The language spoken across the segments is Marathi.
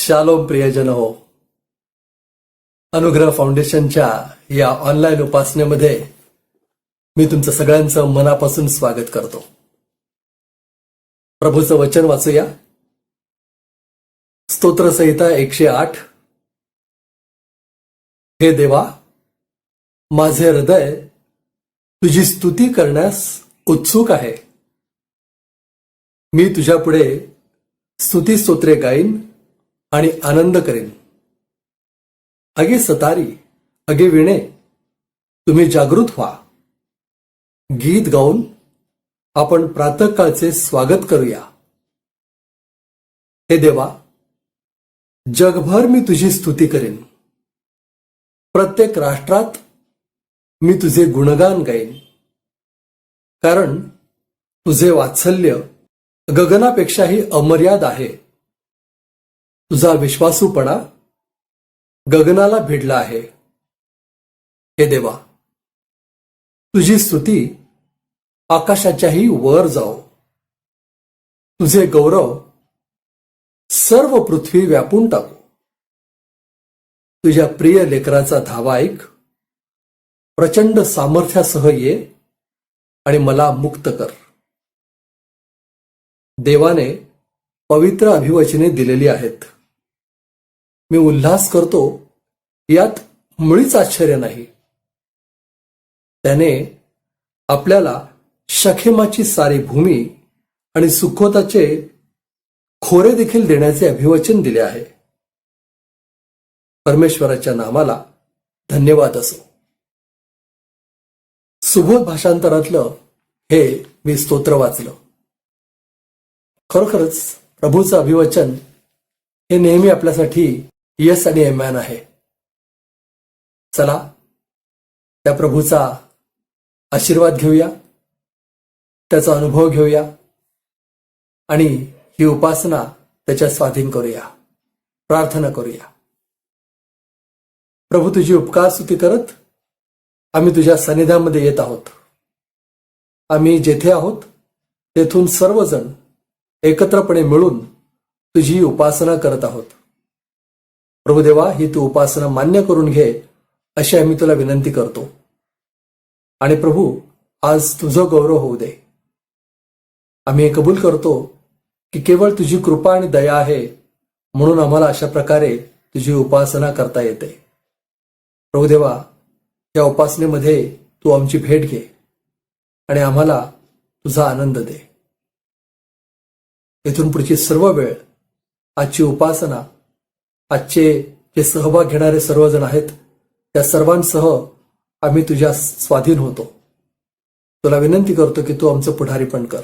शालोम प्रियजन हो. अनुग्रह फाउंडेशनच्या या ऑनलाईन उपासनेमध्ये मी तुमचं सगळ्यांचं मनापासून स्वागत करतो. प्रभूचं वचन वाचूया. स्तोत्रसंहिता 108. हे देवा, माझे हृदय तुझी स्तुती करण्यास उत्सुक आहे. मी तुझ्यापुढे स्तुती स्तोत्रे गाईन आणि आनंद करेन. अगे सतारी, अगे विणे, तुम्ही जागृत व्हा. गीत गाऊन आपण प्रातःकाळचे स्वागत करूया. हे देवा, जगभर मी तुझी स्तुती करेन. प्रत्येक राष्ट्रात मी तुझे गुणगान गाईन, कारण तुझे वात्सल्य गगनापेक्षाही अमर्याद आहे. तुझा विश्वासूपणा गगनाला भिडला आहे. हे देवा, तुझी स्तुती आकाशाच्याही वर जाओ. तुझे गौरव सर्व पृथ्वी व्यापून टाकू. तुझ्या प्रिय लेकराचा धावा ऐक. प्रचंड सामर्थ्यासह ये आणि मला मुक्त कर. देवाने पवित्र अभिवचने दिलेली आहेत. मी उल्हास करतो, यात मुळीच आश्चर्य नाही. त्याने आपल्याला शखेमाची सारी भूमी आणि सुखोताचे खोरे देखील देण्याचे अभिवचन दिले आहे. परमेश्वराच्या नामाला धन्यवाद असो. सुबोध भाषांतरातलं हे मी स्तोत्र वाचलं. खरोखरच प्रभूचं अभिवचन हे नेहमी आपल्यासाठी यस आणि एमॅन आहे. चला, त्या प्रभूचा आशीर्वाद घेऊया, त्याचा अनुभव घेऊया आणि ही उपासना त्याच्या स्वाधीन करूया. प्रार्थना करूया. प्रभू, तुझी उपकार स्तुती करत आम्ही तुझ्या सानिध्यामध्ये येत आहोत. आम्ही जेथे आहोत तेथून सर्वजण एकत्रपणे मिळून तुझी उपासना करत आहोत. प्रभुदेवा, ही तू उपासना मान्य करून घे अशी आम्ही तुला विनंती करतो. आणि प्रभू, आज तुझं गौरव होऊ दे. आम्ही हे कबूल करतो की केवळ तुझी कृपा आणि दया आहे, म्हणून आम्हाला अशा प्रकारे तुझी उपासना करता येते. प्रभुदेवा, या उपासनेमध्ये तू आमची भेट घे आणि आम्हाला तुझा आनंद दे. इथून पुढची सर्व वेळ, आजची उपासना, आजचे जे सहभाग घेणारे सर्वजण आहेत त्या सर्वांसह आम्ही तुझ्या स्वाधीन होतो. तुला विनंती करतो की तू आमचं पुढारीपण कर.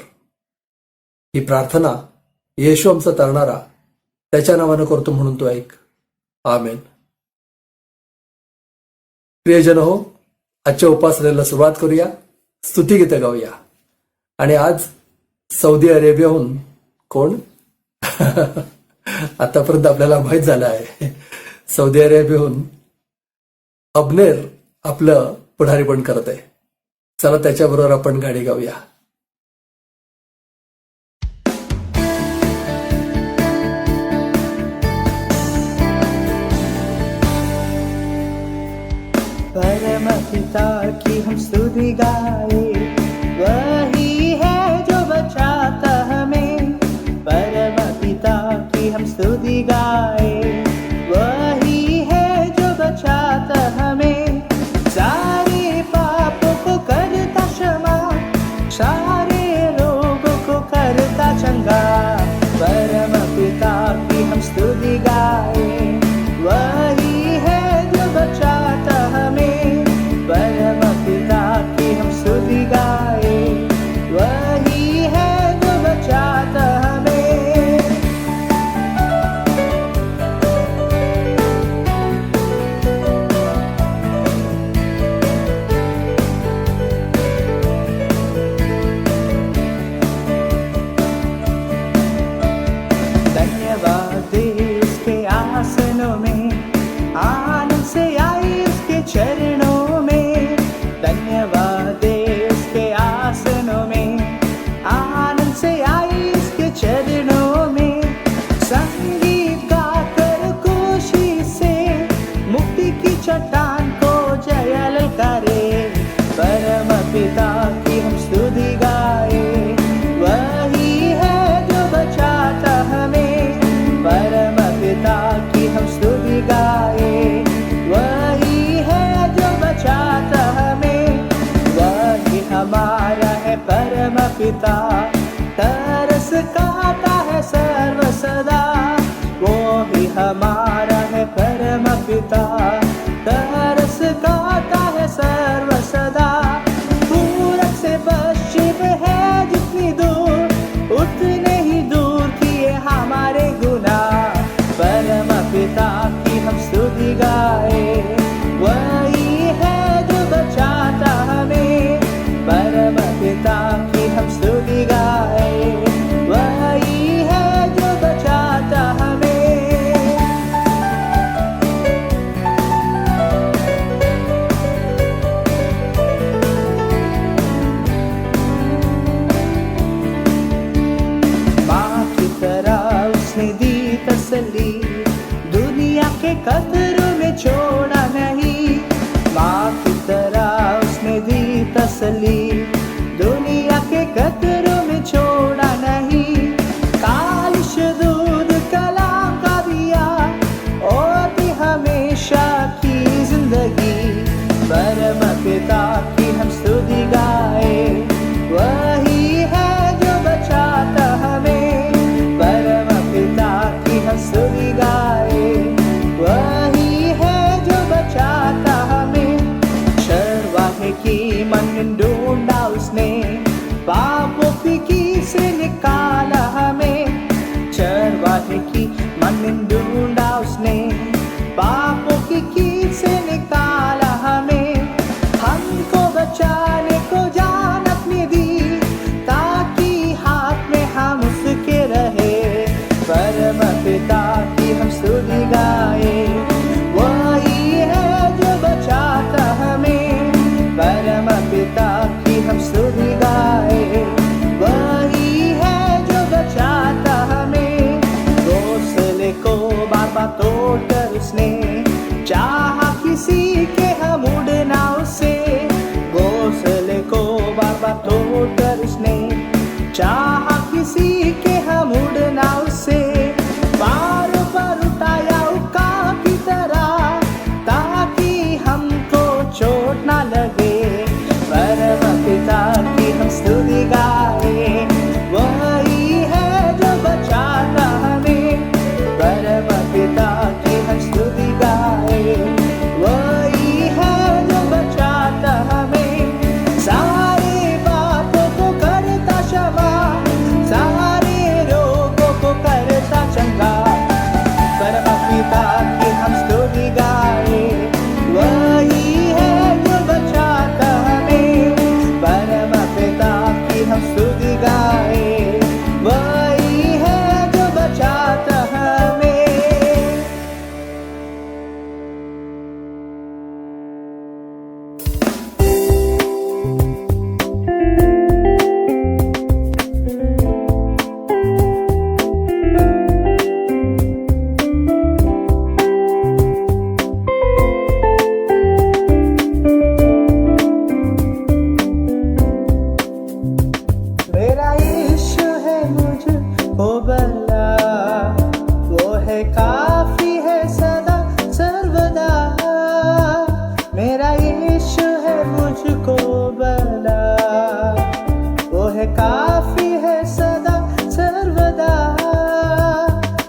ही प्रार्थना येशू आमचा तरणारा त्याच्या नावानं करतो, म्हणून तू ऐक. आमेन. प्रियजन हो, आजच्या उपासनेला सुरुवात करूया. स्तुतिगीतं गाऊया. आणि आज सौदी अरेबियाहून कोण आतापर्यंत आपल्याला माहीत झालं आहे, सौदी अरेबियाहून अबनेर आपलं पुढारीपण करत आहे. चला, त्याच्याबरोबर आपण गाणी गाऊया. परमपिता की हम स्तुति गाए, वही है जो बचाता हमें. परमपिता की हम स्तुति गाए, वही है जो बचाता हमें. सारे पापों को करता क्षमा, सारे रोगों को करता चंगा. परमपिता की हम स्तुति गाए, वही है जो बचाता हमें. परमपिता की हम स्तुति गाए, वही है जो बचाता हमें. पिता तरस खाता है सर्व सदा, वो ही हमारा है परम पिता तरस खाता है सर्व सदा। पूरब से पश्चिम है जितनी दूर, उतने ही दूर किए हमारे गुनाह। परम पिता की हम स्तुति गाए, वही है जो बचाता हमें। परम पिता की हम स्तुति गाए, वही है जो बचाता हमें। माँ की तरह उसने दी तसल्ली, दुनिया के कतरों में छोड़ा नहीं। माँ की तरह उसने दी तसल्ली, दुनिया के कतरों में छोड़ा नहीं। कालिश दूध कलाम का दिया और दी हमेशा की जिंदगी। परम पिता की हम स्तुति गाए, वही है जो बचाता हमें। परम पिता की हम स्तुति गाए, वही है जो बचाता हमें। चरवाहे की मन ढूंढा उसने, पापों की से निकाला हमें। चरवाहे की मन ढूंढा उसने, पापों की से निकाला हमें। हमको बचाने को जान अपनी दी, ताकि हाथ में हम उसके रहे। परम पिता की हम स्तुति गाए, वही है जो बचाता हमें। परम पिता की हम स्तुति गाए, वही है जो बचाता हमें। घोंसले को बाबा तोड़कर उसने चाहा किसी के हम उड़ना उससे। घोंसले को बाबा तोड़कर उसने चाहा किसी के हम उड़ना उससे। पारों पर उठाया उकाब की तरह, ताकि हमको चोट ना लगे। परम पिता की हम स्तुति गाए, वही है जो बचाता हमें। परम पिता की हम स्तुति गाए, वही है जो बचाता हमें। सारे पापों को करता क्षमा, सारे रोगों को करता चंगा। परम पिता की हम स्तुति गाए, वही है जो बचाता हमें। परम पिता की हम स्तुति गाए, वही है जो बचाता हमें। मेरा यीशु है मुझको भला, वो है काफी है सदा सर्वदा। मेरा यीशु है मुझको भला, वो है काफी है सदा सर्वदा।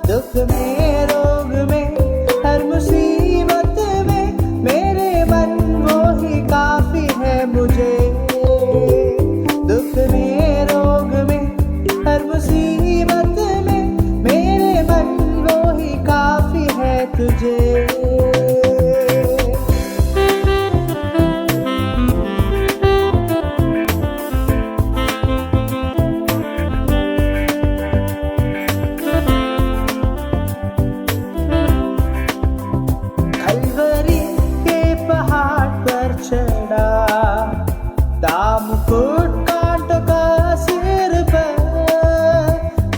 दुख में रोग में हर मुसीबत में मेरे मन वो ही काफी है मुझे। दुख में रोग में हर मुसीबत में मेरे मन वो ही काफी है तुझे। कलवरी के पहाड़ पर चढ़ा, दामुकुट कांटों का सिर पर।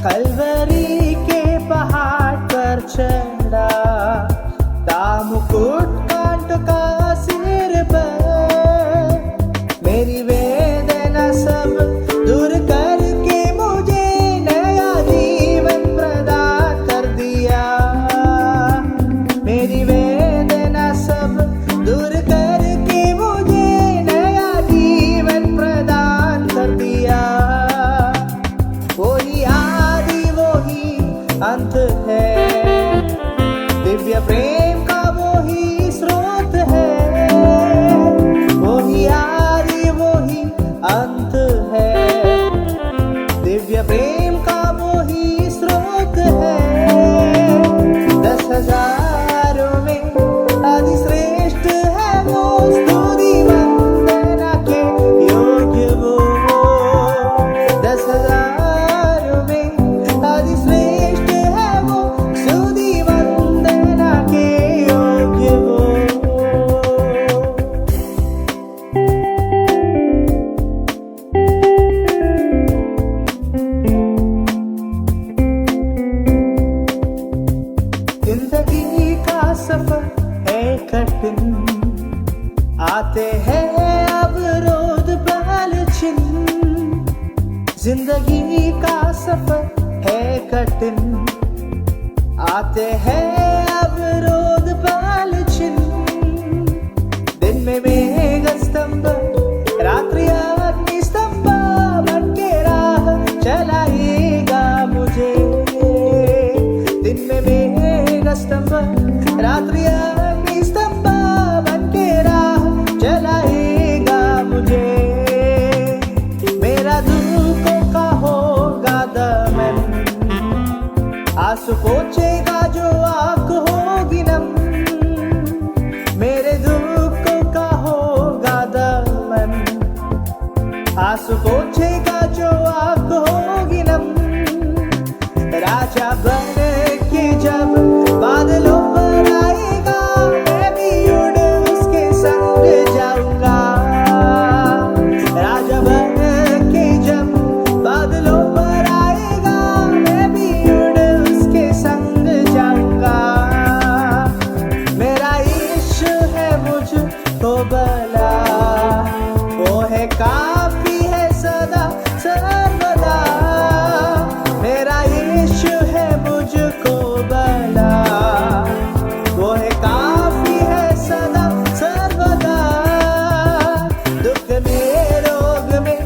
कलवरी के पहाड़ पर चढ़ा, दामुकुट कांटों का सिर पर। मेरी वेदना सब दूर करके मुझे नया जीवन प्रदान कर दिया। मेरी वेदना सब दूर करके मुझे नया जीवन प्रदान आते हैं अब रोद पल छिन, जिंदगी का सफर है कठिन। आते हैं अब रोद पल छिन, दिन में मेघस्तंभ रात्रि अग्निस्तंभ, बनके राह चलाएगा मुझे। दिन में मेघस्तंभ रात्रि अग्निस्तंभ, बनके राह चलाएगा मुझे। मेरा दुखों का होगा दमन, आंसू पोंछेगा जो आंख होगी नम। मेरे दुखों का होगा दमन, आंसू पोंछेगा जो आंख होगी नम। राजा बन के जब बादलों पर आएगा, मैं भी उड़ उसके संग जाऊंगा। राजा बन के जब बादलों पर आएगा, मैं भी उड़ उसके संग जाऊंगा। मेरा इश्क है मुझको भला, वो है काफी है सदा सर्वदा। मेरा इश्क है मुझको भला, वो है काफी है सदा सर्वदा। दुख में रोग में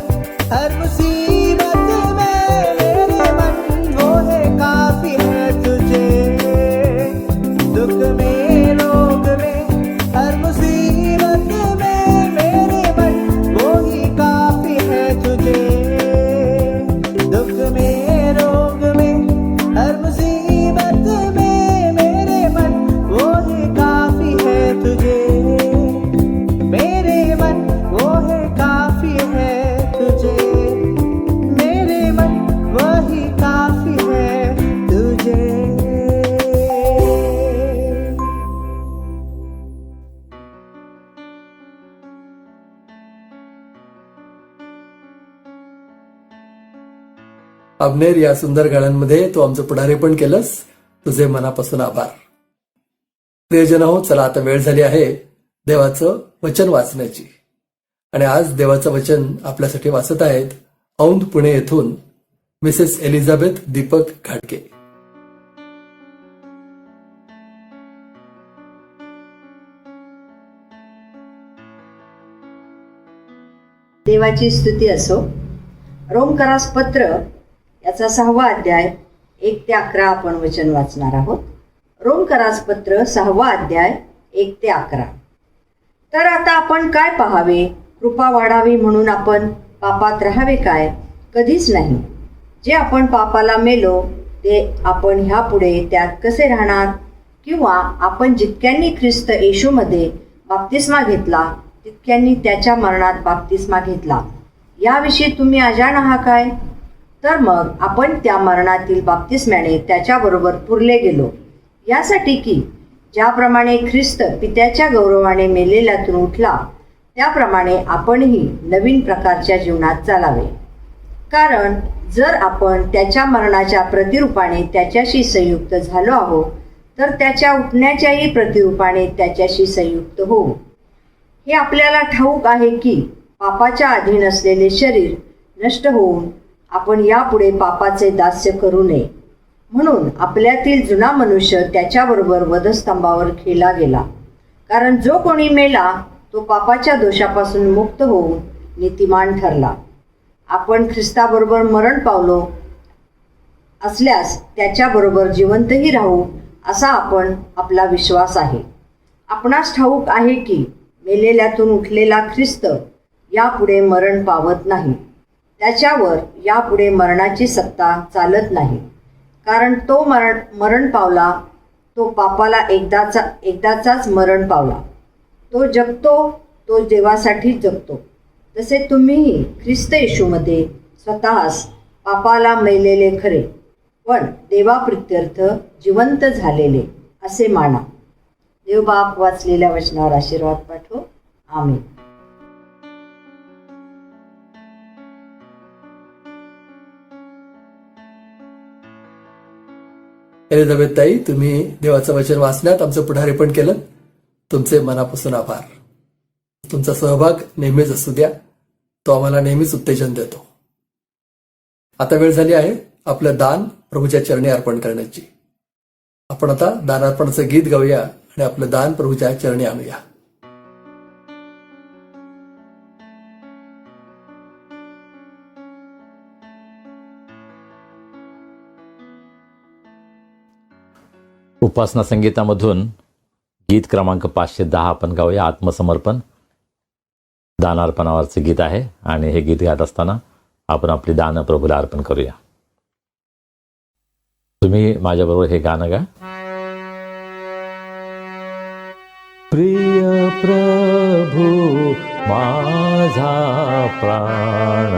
हर मुसीबत में, मेरे मन वो है काफी है तुझे। दुख में रोग में हर मुसीबत में, मेरे मन वो ही काफी है तुझे। दुख में रोग में हर मुसीबत में, मेरे मन वो ही काफी है तुझे। मेरे मन वो है काफी है तुझे, मेरे मन वही काफी है तुझे। अबनेर या सुंदर गाण्यांमध्ये तू आमचं पुढारीपण केलंस, तुझे मनापासून आभार. प्रियजन हो, चला आता वेळ झाली आहे देवाचं वचन वाचण्याची. आणि आज देवाचं वचन आपल्यासाठी वाचत आहेत औंध पुणे येथून मिसेस एलिझाबेथ दीपक घाटगे. देवाची स्तुती असो. रोमकरास पत्र याचा 6वा अध्याय 1 ते 11 आपण वचन वाचणार आहोत. रोमकरास पत्र 6वा अध्याय 1 ते 11. तर आता आपण काय पाहावे? कृपा वाढावी म्हणून आपण पापात राहावे काय? कधीच नाही. जे आपण पापाला मेलो ते आपण ह्यापुढे त्यात कसे राहणार? किंवा आपण जितक्यांनी ख्रिस्त येशूमध्ये बाप्तिस्मा घेतला तितक्यांनी त्याच्या मरणात बाप्तिस्मा घेतला, याविषयी तुम्ही अजाण आहात काय? तर मग आपण त्या मरणातील बाप्तिस्म्याने त्याच्याबरोबर पुरले गेलो, यासाठी की ज्याप्रमाणे ख्रिस्त पित्याच्या गौरवाने मेलेल्यातून उठला, त्याप्रमाणे आपणही नवीन प्रकारच्या जीवनात चालावे. कारण जर आपण त्याच्या मरणाच्या प्रतिरूपाने त्याच्याशी संयुक्त झालो आहोत, तर त्याच्या उठण्याच्याही प्रतिरूपाने त्याच्याशी संयुक्त होऊ. हे आपल्याला ठाऊक आहे की पापाच्या अधीन असलेले शरीर नष्ट होऊन आपण यापुढे पापाचे दास्य करू नये, म्हणून आपल्यातील जुना मनुष्य त्याच्याबरोबर वधस्तंभावर खेळला गेला. कारण जो कोणी मेला तो पापाच्या दोषापासून मुक्त होऊन नीतिमान ठरला. आपण ख्रिस्ताबरोबर मरण पावलो असल्यास त्याच्याबरोबर जिवंतही राहू, असा आपला विश्वास आहे. आपणास ठाऊक आहे की मेलेल्यातून उठलेला ख्रिस्त यापुढे मरण पावत नाही. त्याच्यावर यापुढे मरणाची सत्ता चालत नाही. कारण तो मरण पावला तो पापाला एकदाचाच मरण पावला. तो जगतो, तो देवासाठी जगतो. तसे तुम्हीही ख्रिस्त येशूमध्ये स्वतःस पापाला मेलेले खरे, पण देवाप्रित्यर्थ जिवंत झालेले असे माना. देवबाप वाचलेल्या वचनावर आशीर्वाद पाठव. आमेन. एलिझाबेथ ताई, तुम्ही देवाचं वचन वाचण्यात आमचं पुढारीपण केलं, तुमचे मनापासून आभार. तुमचा सहभाग नेहमीच असू द्या. तो आम्हाला नेहमीच उत्तेजन देतो. आता वेळ झाली आहे आपलं दान प्रभूच्या चरणी अर्पण करण्याची. आपण आता दानार्पणाचं गीत गाऊया आणि आपलं दान प्रभूच्या चरणी आणूया. उपासना संगीतामधून गीत क्रमांक 510 आपण गाऊया. आत्मसमर्पण दानार्पणावरचं गीत आहे आणि हे गीत गात असताना आपण आपली दानं प्रभूला अर्पण करूया. तुम्ही माझ्याबरोबर हे गाणं गा. प्रिय प्रभू माझा प्राण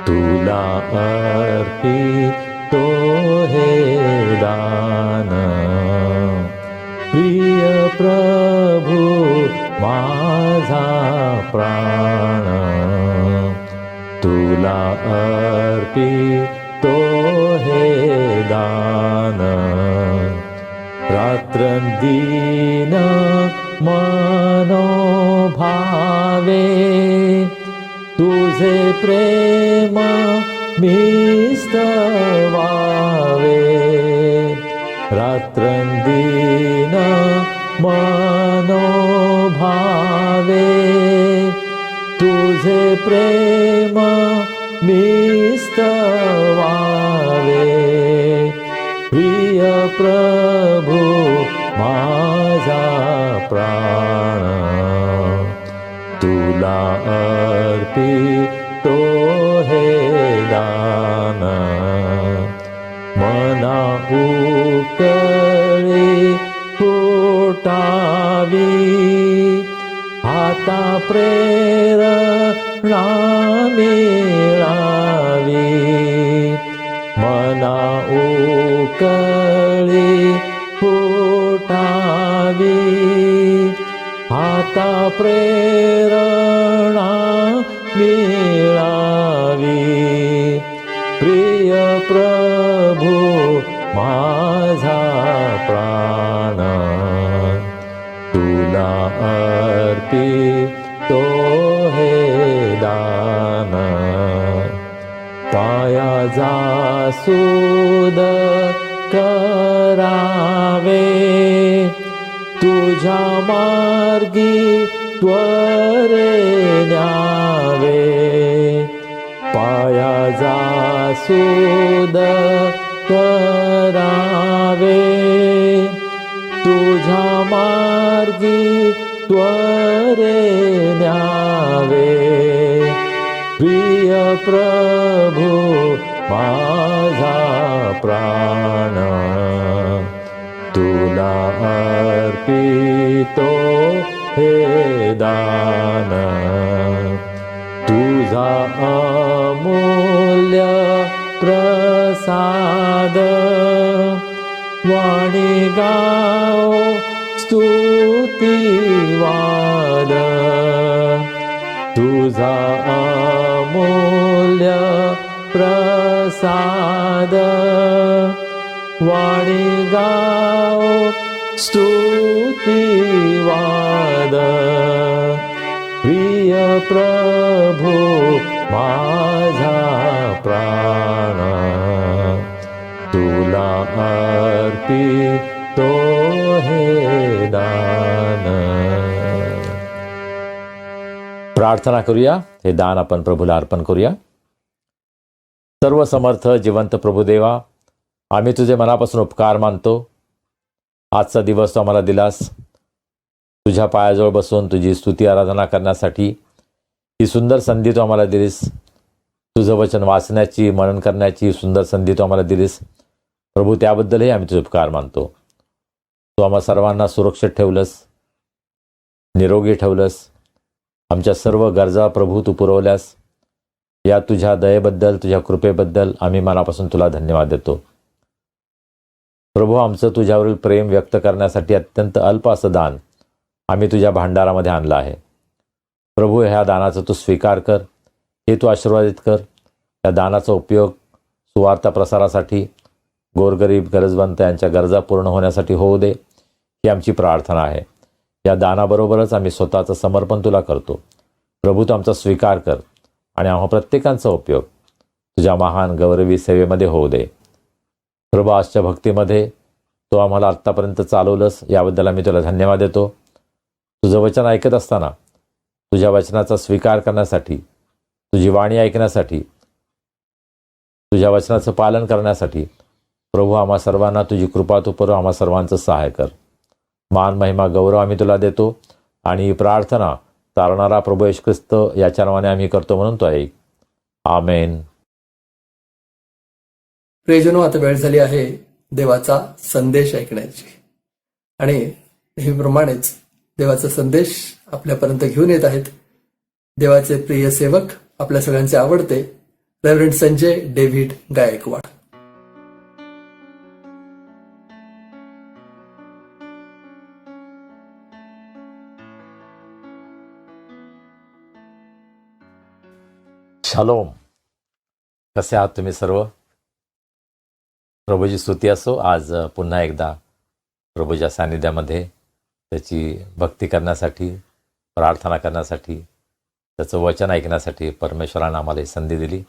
तुला अर्पितो हे दान. प्रिय प्रभू माझा प्राण तुला अर्पितो हे दान. रात्रंदिन मनोभावे तुझे प्रेम मी स्तवावे. रात्रंदिन मनोभावे तुझे प्रेम मी स्तवावे. प्रिय प्रभू माझा प्राण तुला अर्पितो हे दान. मना उकळी फुटावी आता प्रेरणा मिळावी. मना उकळी फुटावी आता प्रेरणा मिळावी. प्रिय प्रभू माझा प्राण तुला अर्पितो हे दान. पायाचा सुद करावे तुझ्या मार्गी त्वरे न्यावे. पायाचा सुद करावे तुझ्या मार्गी त्वरे न्यावे. प्रिय प्रभू माझा प्राण तुला अर्पितो हे दान. तुझा अमूल्य प्रसाद वाणी गाओ स्तुतिवाद. तुझा अमूल्य प्रसाद वाणी गाओ स्तुतिवाद. प्रिय प्रभू माझा प्राण तुला अर्पितो हे दान. प्रार्थना करूया. हे दान आपण प्रभूला अर्पण करूया. सर्व समर्थ जिवंत प्रभुदेवा, आम्ही तुझे मनापासून उपकार मानतो. आजचा दिवस तू आम्हाला दिलास. तुझ्या पायाजवळ बसून तुझी स्तुती आराधना करण्यासाठी ही सुंदर संधी तू आम्हाला दिलीस. तुझं वचन वाचण्याची, मनन करण्याची सुंदर संधी तू आम्हाला दिलीस. प्रभू, त्याबद्दलही आम्ही तुझे उपकार मानतो. तू आम्हा सर्वांना सुरक्षित ठेवलंस, निरोगी ठेवलंस. आमच्या सर्व गरजा प्रभू तू पुरवल्यास. या तुझ्या दयेबद्दल, तुझ्या कृपेबद्दल आम्ही मनापासून तुला धन्यवाद देतो. प्रभू, आमचं तुझ्यावरील प्रेम व्यक्त करण्यासाठी अत्यंत अल्प असं दान आम्ही तुझ्या भांडारामध्ये आणलं आहे. प्रभू, ह्या दानाचा तू स्वीकार कर, हे तू आशीर्वादित कर. या दानाचा उपयोग सुवार्ता प्रसारासाठी, गोरगरीब गरजवंत यांच्या गरजा पूर्ण होण्यासाठी होऊ दे, ही आमची प्रार्थना आहे. या दानाबरोबरच आम्ही स्वतःचं समर्पण तुला करतो. प्रभू, तू आमचा स्वीकार कर आणि आम्हा प्रत्येकांचा उपयोग तुझ्या महान गौरवी सेवेमध्ये होऊ दे. प्रभू, आजच्या भक्तीमध्ये तो आम्हाला आत्तापर्यंत चालवलंस, याबद्दल आम्ही तुला धन्यवाद देतो. तुझं वचन ऐकत असताना तुझ्या वचनाचा स्वीकार करण्यासाठी, तुझी वाणी ऐकण्यासाठी, तुझ्या वचनाचं पालन करण्यासाठी प्रभू आम्हा सर्वांना तुझी कृपा तू करू, आम्हा सर्वांचं सहाय्य कर. मान महिमा गौरव आम्ही तुला देतो आणि ही प्रार्थना तारणारा प्रभू येशू ख्रिस्त याच्या नावाने आम्ही करतो म्हणून तो ऐक. आमेन. प्रियजनो, आता वेळ झाली आहे देवाचा संदेश ऐकण्याची आणि नेहमीप्रमाणेच देवाचा संदेश आपल्यापर्यंत घेऊन येत आहेत देवाचे प्रिय सेवक, आपल्या सगळ्यांचे आवडते reverend Sanjay David Gaikwad. Shalom. कसे आहात तुम्ही सर्व? प्रभूची स्तुती असो. आज पुन्हा एकदा प्रभूच्या सानिध्यामध्ये त्याची भक्ती करण्यासाठी, प्रार्थना करण्यासाठी, त्याचं वचन ऐकण्यासाठी परमेश्वरानं आम्हाला ही संधी दिली.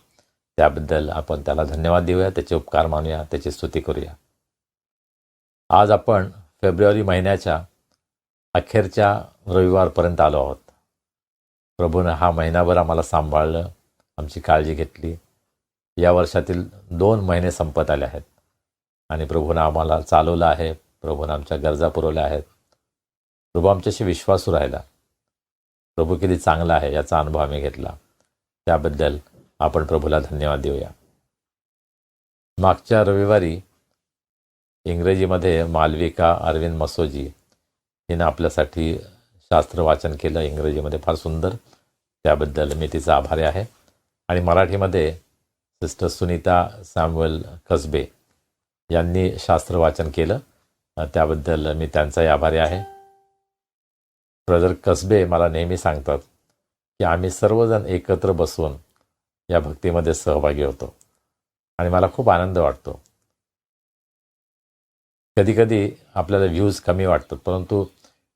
त्याबद्दल आपण त्याला धन्यवाद देऊया, त्याचे उपकार मानूया, त्याची स्तुती करूया. आज आपण फेब्रुवारी महिन्याच्या अखेरच्या रविवारपर्यंत आलो आहोत. प्रभूनं हा महिनाभर आम्हाला सांभाळलं, आमची काळजी घेतली. या वर्षातील 2 महिने संपत आले आहेत आणि प्रभूनं आम्हाला चालवलं आहे. प्रभूनं आमच्या गरजा पुरवल्या आहेत. प्रभू आमच्याशी विश्वासू राहिला. प्रभू किती चांगला आहे याचा अनुभव आम्ही घेतला. त्याबद्दल आपण प्रभूला धन्यवाद देऊया. मागच्या रविवारी इंग्रजीमध्ये मालविका अरविंद मसोजी हिनं आपल्यासाठी शास्त्र वाचन केलं इंग्रजीमध्ये, फार सुंदर. त्याबद्दल मी तिचा आभारी आहे. आणि मराठीमध्ये सिस्टर सुनीता सॅम्युअल कसबे यांनी शास्त्र वाचन केलं. त्याबद्दल मी त्यांचाही आभारी आहे. ब्रदर कसबे मला नेहमी सांगतात की आम्ही सर्वजण एकत्र बसून या भक्तीमध्ये सहभागी होतो आणि मला खूप आनंद वाटतो. कधीकधी आपल्याला व्ह्यूज कमी वाटतात, परंतु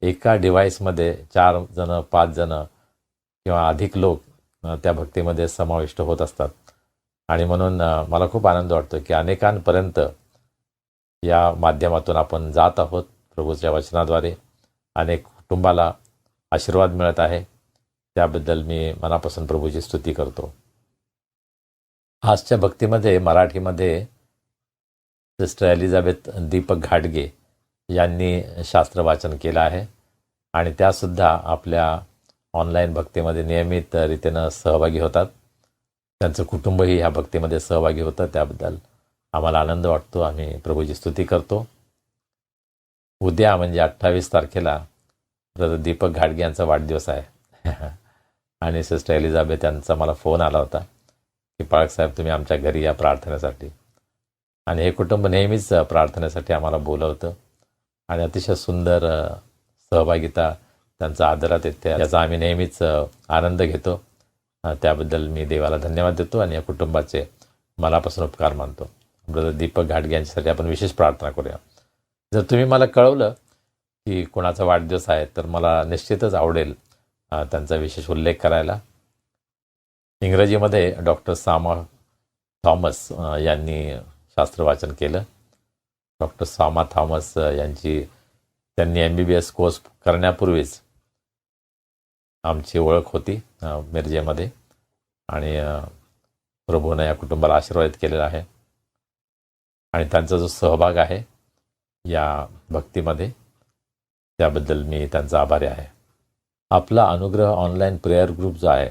एका डिव्हाइसमध्ये 4 जण, 5 जण किंवा अधिक लोक त्या भक्तीमध्ये समाविष्ट होत असतात आणि म्हणून मला खूप आनंद वाटतो की अनेकांपर्यंत या माध्यमातून आपण जात आहोत. प्रभूच्या वचनाद्वारे अनेक कुटुंबाला आशीर्वाद मिळत आहे. त्याबद्दल मी मनापासून प्रभूची स्तुती करतो. आजच्या भक्तीमध्ये मराठीमध्ये सिस्टर एलिझाबेथ दीपक घाटगे यांनी शास्त्र वाचन केलं आहे आणि त्यासुद्धा आपल्या ऑनलाईन भक्तीमध्ये नियमित रीतीनं सहभागी होतात. त्यांचं कुटुंबही ह्या भक्तीमध्ये सहभागी होतं. त्याबद्दल आम्हाला आनंद वाटतो. आम्ही प्रभूची स्तुती करतो. उद्या म्हणजे 28 तारखेला ब्रदर दीपक घाटगे यांचा वाढदिवस आहे आणि सिस्टर एलिझाबेथ यांचा मला फोन आला होता की पाळक साहेब, तुम्ही आमच्या घरी या प्रार्थनेसाठी. आणि हे कुटुंब नेहमीच प्रार्थनेसाठी आम्हाला बोलवतं आणि अतिशय सुंदर सहभागिता त्यांचा आदरात येते, याचा आम्ही नेहमीच आनंद घेतो. त्याबद्दल मी देवाला धन्यवाद देतो आणि या कुटुंबाचे मनापासून उपकार मानतो. ब्रदर दीपक घाटगे यांच्यासाठी आपण विशेष प्रार्थना करूया. जर तुम्ही मला कळवलं की कोणाचा वाढदिवस आहे तर मला निश्चितच आवडेल त्यांचा विशेष उल्लेख करायला. इंग्रजीमध्ये डॉक्टर सामा थॉमस यांनी शास्त्र वाचन केलं. डॉक्टर सामा थॉमस त्यांनी MBBS कोर्स करण्यापूर्वीच आमची ओळख होती मिरजेमध्ये आणि प्रभूनं या कुटुंबाला आशीर्वादित केलेला आहे आणि त्यांचा जो सहभाग आहे या भक्तीमध्ये त्याबद्दल मी त्यांचा आभारी आहे. आपला अनुग्रह ऑनलाईन प्रेयर ग्रुप जो आहे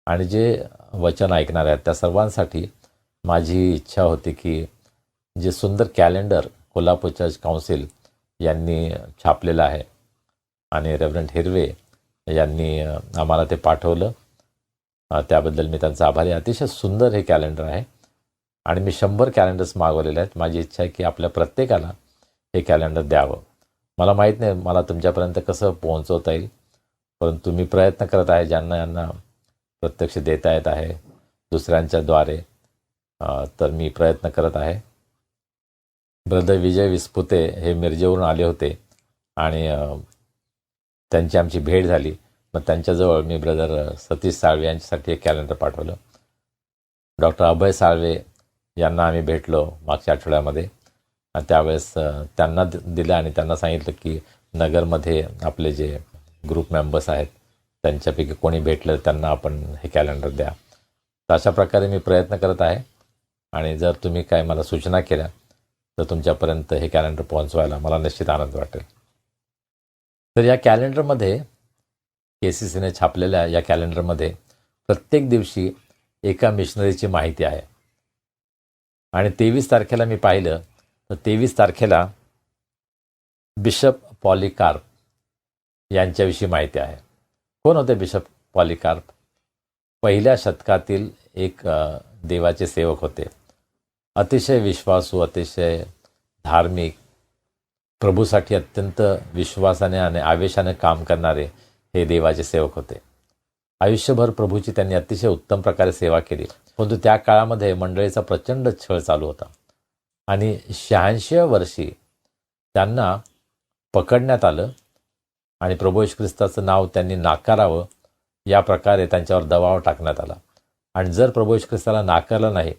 आणि जे वचन ऐकणार आहेत त्या सर्वांसाठी माझी इच्छा होती की जे सुंदर कॅलेंडर कोल्हापूर चर्च काउन्सिल यांनी छापलेलं आहे आणि रेव्हरंड हिरवे यांनी आम्हाला ते पाठवलं, त्याबद्दल मी त्यांचा आभारी आहे. अतिशय सुंदर हे कॅलेंडर आहे आणि मी 100 कॅलेंडर्स मागवलेले आहेत. माझी इच्छा आहे की आपल्या प्रत्येकाला हे कॅलेंडर द्यावं. मला माहीत नाही मला तुमच्यापर्यंत कसं पोहोचवता येईल, परंतु मी प्रयत्न करत आहे यांना प्रत्यक्ष देता येत आहे दुसऱ्यांच्याद्वारे, तर मी प्रयत्न करत आहे. ब्रदर विजय विस्पुते हे मिरजेवरून आले होते आणि त्यांची आमची भेट झाली. मग त्यांच्याजवळ मी ब्रदर सतीश साळवे यांच्यासाठी एक कॅलेंडर पाठवलं. डॉक्टर अभय साळवे यांना आम्ही भेटलो मागच्या आठवड्यामध्ये. आणि त्यावेळेस त्यांना दिलं आणि त्यांना सांगितलं की नगरमध्ये आपले जे ग्रुप मेंबर्स आहेत त्यांच्यापैकी कोणी भेटलं त्यांना आपण हे कॅलेंडर द्या. तर अशा प्रकारे मी प्रयत्न करत आहे. आणि जर तुम्ही काय मला सूचना केल्या तर तुमच्यापर्यंत हे कॅलेंडर पोहोचवायला मला निश्चित आनंद वाटेल. तर या कॅलेंडरमध्ये KCCने छापलेल्या या कॅलेंडरमध्ये प्रत्येक दिवशी एका मिशनरीची माहिती आहे. आणि 23 तारखेला मी पाहिलं तर 23 तारखेला बिशप पॉलिकार्प यांच्याविषयी माहिती आहे. कोण होते बिशप पॉलिकार्प? पहिल्या शतकातील एक देवाचे सेवक होते. अतिशय विश्वासू, अतिशय धार्मिक, प्रभूसाठी अत्यंत विश्वासाने आणि आवेशाने काम करणारे हे देवाचे सेवक होते. आयुष्यभर प्रभूची त्यांनी अतिशय उत्तम प्रकारे सेवा केली. परंतु त्या काळामध्ये मंडळीचा प्रचंड छळ चालू होता आणि 86व्या वर्षी त्यांना पकडण्यात आलं आणि प्रभू येशू ख्रिस्ताचं नाव त्यांनी नाकारावं या प्रकारे त्यांच्यावर दबाव टाकण्यात आला. आणि जर प्रभू येशू ख्रिस्ताला नाकारलं नाही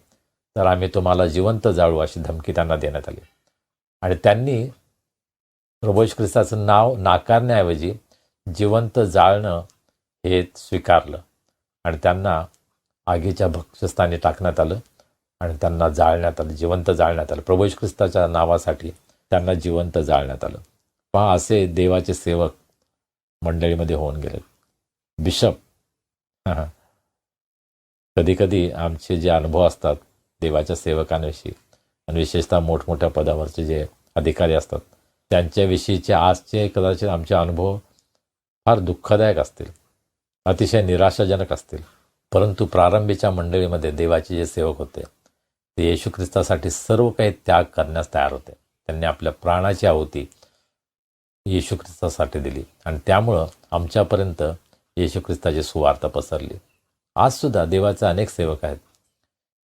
तर आम्ही तुम्हाला जिवंत जाळू अशी धमकी त्यांना देण्यात आली. आणि त्यांनी प्रभू येशू ख्रिस्ताचं नाव नाकारण्याऐवजी जिवंत जाळणं हे स्वीकारलं आणि त्यांना आगीच्या भक्ष्यस्थानी टाकण्यात आलं आणि त्यांना जाळण्यात आलं, जिवंत जाळण्यात आलं. प्रभू येशू ख्रिस्ताच्या नावासाठी त्यांना जिवंत जाळण्यात आलं. पहा, असे देवाचे सेवक मंडळीमध्ये होऊन गेले. बिशप. कधीकधी आमचे जे अनुभव असतात देवाच्या सेवकांविषयी आणि विशेषतः मोठमोठ्या पदावरचे जे अधिकारी असतात त्यांच्याविषयीचे आजचे कदाचित आमचे अनुभव फार दुःखदायक असतील, अतिशय निराशाजनक असतील. परंतु प्रारंभीच्या मंडळीमध्ये देवाचे जे सेवक होते ते येशू ख्रिस्तासाठी सर्व काही त्याग करण्यास तयार होते. त्यांनी आपल्या प्राणाची आहुती येशू ख्रिस्तासाठी दिली आणि त्यामुळं आमच्यापर्यंत येशू ख्रिस्ताची सुवार्ता पसरली. आजसुद्धा देवाचे अनेक सेवक आहेत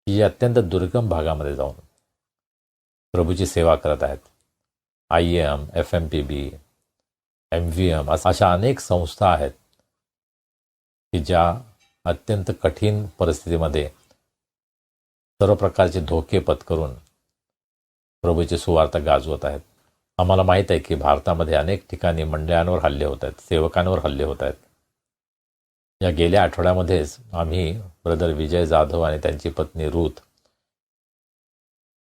की जे अत्यंत दुर्गम भागामध्ये जाऊन प्रभूची सेवा करत आहेत. IAM, FMPB, MVM अशा अनेक संस्था आहेत की ज्या अत्यंत कठीण परिस्थितीमध्ये सर्व प्रकारचे धोके पत्करून प्रभूची सुवार्ता गाजवत आहेत. आम्हाला माहीत आहे की भारतामध्ये अनेक ठिकाणी मंडळांवर हल्ले होत आहेत, सेवकांवर हल्ले होत आहेत. या गेल्या आठवड्यामध्येच आम्ही ब्रदर विजय जाधव आणि त्यांची पत्नी रूथ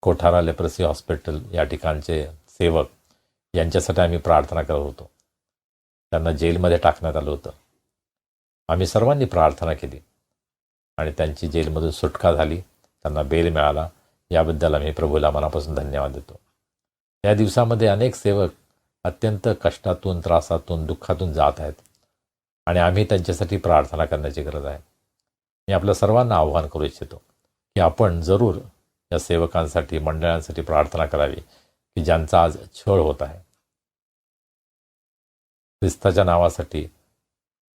कोठारा लेप्रसी हॉस्पिटल या ठिकाणचे सेवक यांच्यासाठी आम्ही प्रार्थना करत होतो. त्यांना जेलमध्ये टाकण्यात आलं होतं. आम्ही सर्वांनी प्रार्थना केली आणि त्यांची जेलमधून सुटका झाली, त्यांना बेल मिळाला. याबद्दल आम्ही प्रभूला मनापासून धन्यवाद देतो. या दिवसामध्ये अनेक सेवक अत्यंत कष्टातून, त्रासातून, दुःखातून जात आहेत आणि आम्ही त्यांच्यासाठी प्रार्थना करण्याची गरज आहे. मी आपल्या सर्वांना आव्हान करू इच्छितो की आपण जरूर या सेवकांसाठी, मंडळांसाठी प्रार्थना करावी की ज्यांचा आज छळ होत आहे. ख्रिस्ताच्या नावासाठी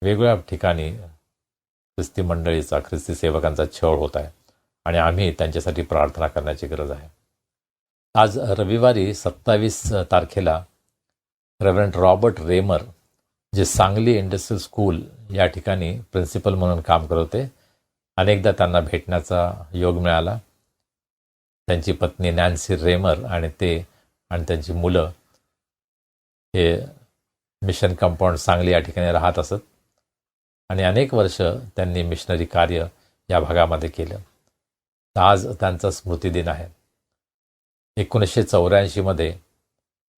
वेगवेगळ्या ठिकाणी ख्रिस्ती मंडळीचा, ख्रिस्ती सेवकांचा छळ होत आहे आणि आम्ही त्यांच्यासाठी प्रार्थना करण्याची गरज आहे. आज रविवारी 27 तारखेला रेव्हरंड रॉबर्ट रेमर जे सांगली इंडस्ट्रियल स्कूल या ठिकाणी प्रिन्सिपल म्हणून काम करत होते, अनेकदा त्यांना भेटण्याचा योग मिळाला. त्यांची पत्नी नॅन्सी रेमर आणि त्यांची मुलं हे मिशन कंपाऊंड सांगली या ठिकाणी राहत असत आणि अनेक वर्ष त्यांनी मिशनरी कार्य या भागामध्ये केलं. तर आज त्यांचा स्मृतिदिन आहे. 1984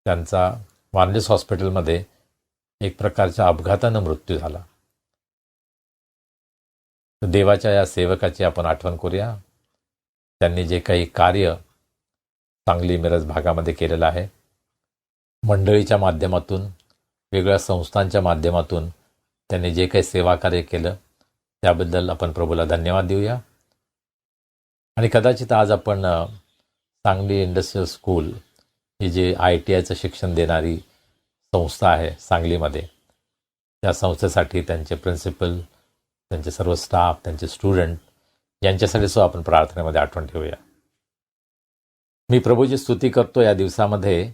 त्यांचा वार्नेस हॉस्पिटलमध्ये एक प्रकारच्या अपघातानं मृत्यू झाला. देवाच्या या सेवकाची आपण आठवण करूया. त्यांनी जे काही कार्य सांगली मिरज भागामध्ये केलेलं आहे, मंडळीच्या माध्यमातून, वेगळ्या संस्थांच्या माध्यमातून त्यांनी जे काही सेवा कार्य केलं त्याबद्दल आपण प्रभूला धन्यवाद देऊया. आणि कदाचित आज आपण सांगली इंडस्ट्रियल स्कूल ही जे ITIचं शिक्षण देणारी संस्था आहे सांगलीमध्ये, त्या संस्थेसाठी त्यांचे प्रिन्सिपल, त्यांचे सर्व स्टाफ, त्यांचे स्टुडंट यांच्यासाठी सुद्धा आपण प्रार्थनेमध्ये आठवण ठेवूया. मी प्रभूची स्तुती करतो. या दिवसामध्ये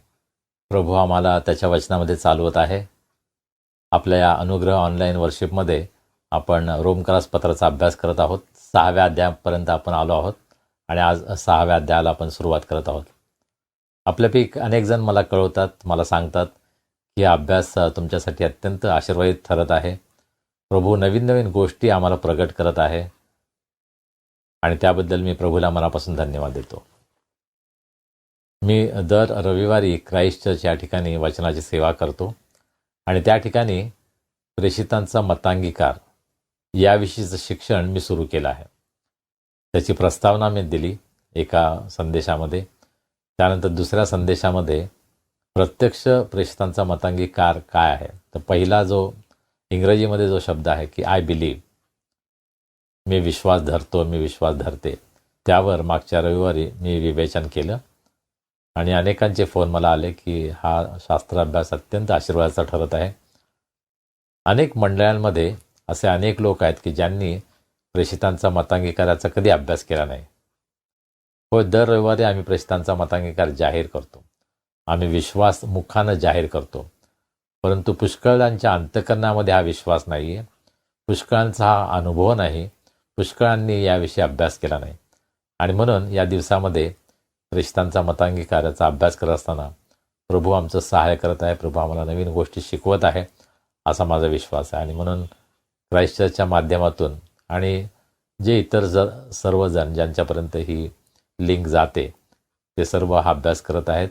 प्रभू आम्हाला त्याच्या वचनामध्ये चालवत आहे. आपल्या या अनुग्रह ऑनलाईन वर्शिपमध्ये आपण रोमकरास पत्राचा अभ्यास करत आहोत. 6व्या अध्यायापर्यंत आपण आलो आहोत आणि आज 6व्या अध्यायाला आपण सुरुवात करत आहोत. आपल्यापैकी अनेक जण मला कळवतात, मला सांगतात की हा अभ्यास तुमच्यासाठी अत्यंत आशीर्वादित ठरत आहे. प्रभू नवीन नवीन गोष्टी आम्हाला प्रगट करत आहे आणि त्याबद्दल मी प्रभूला मनापासून धन्यवाद देतो. मी दर रविवारी क्राइस्ट चर्च या ठिकाणी वचनाची सेवा करतो आणि त्या ठिकाणी प्रेषितांचा मतांगीकार याविषयीचं शिक्षण मी सुरू केलं आहे. त्याची प्रस्तावना मी दिली एका संदेशामध्ये. त्यानंतर दुसऱ्या संदेशामध्ये प्रत्यक्ष प्रेषितांचा मतांगीकार काय आहे, तर पहिला जो इंग्रजीमध्ये जो शब्द आहे की आय बिलीव्ह, मी विश्वास धरतो, मी विश्वास धरते, त्यावर मागच्या रविवारी मी विवेचन केलं आणि अनेकांचे फोन मला आले की हा शास्त्र अभ्यास अत्यंत आशीर्वादाचा ठरत आहे. अनेक मंडळांमध्ये असे अनेक लोक आहेत की ज्यांनी प्रेषितांचा मतांगीकाराचा कधी अभ्यास केला नाही. होय, दर रविवारी आम्ही प्रेषितांचा मतांगीकार जाहीर करतो, आम्ही विश्वास मुखानं जाहीर करतो, परंतु पुष्कळांच्या अंतःकरणामध्ये हा विश्वास नाही आहे, पुष्कळांचा हा अनुभव नाही, पुष्कळांनी याविषयी अभ्यास केला नाही. आणि म्हणून या दिवसामध्ये प्रेषितांचा मतांगीकाराचा अभ्यास करत असताना प्रभू आमचं सहाय्य करत आहे, प्रभू आम्हाला नवीन गोष्टी शिकवत आहे असा माझा विश्वास आहे. आणि म्हणून क्राइस्ट चर्चच्या माध्यमातून आणि जे इतर सर्वजण ज्यांच्यापर्यंत ही लिंक जाते ते सर्व हा अभ्यास करत आहेत.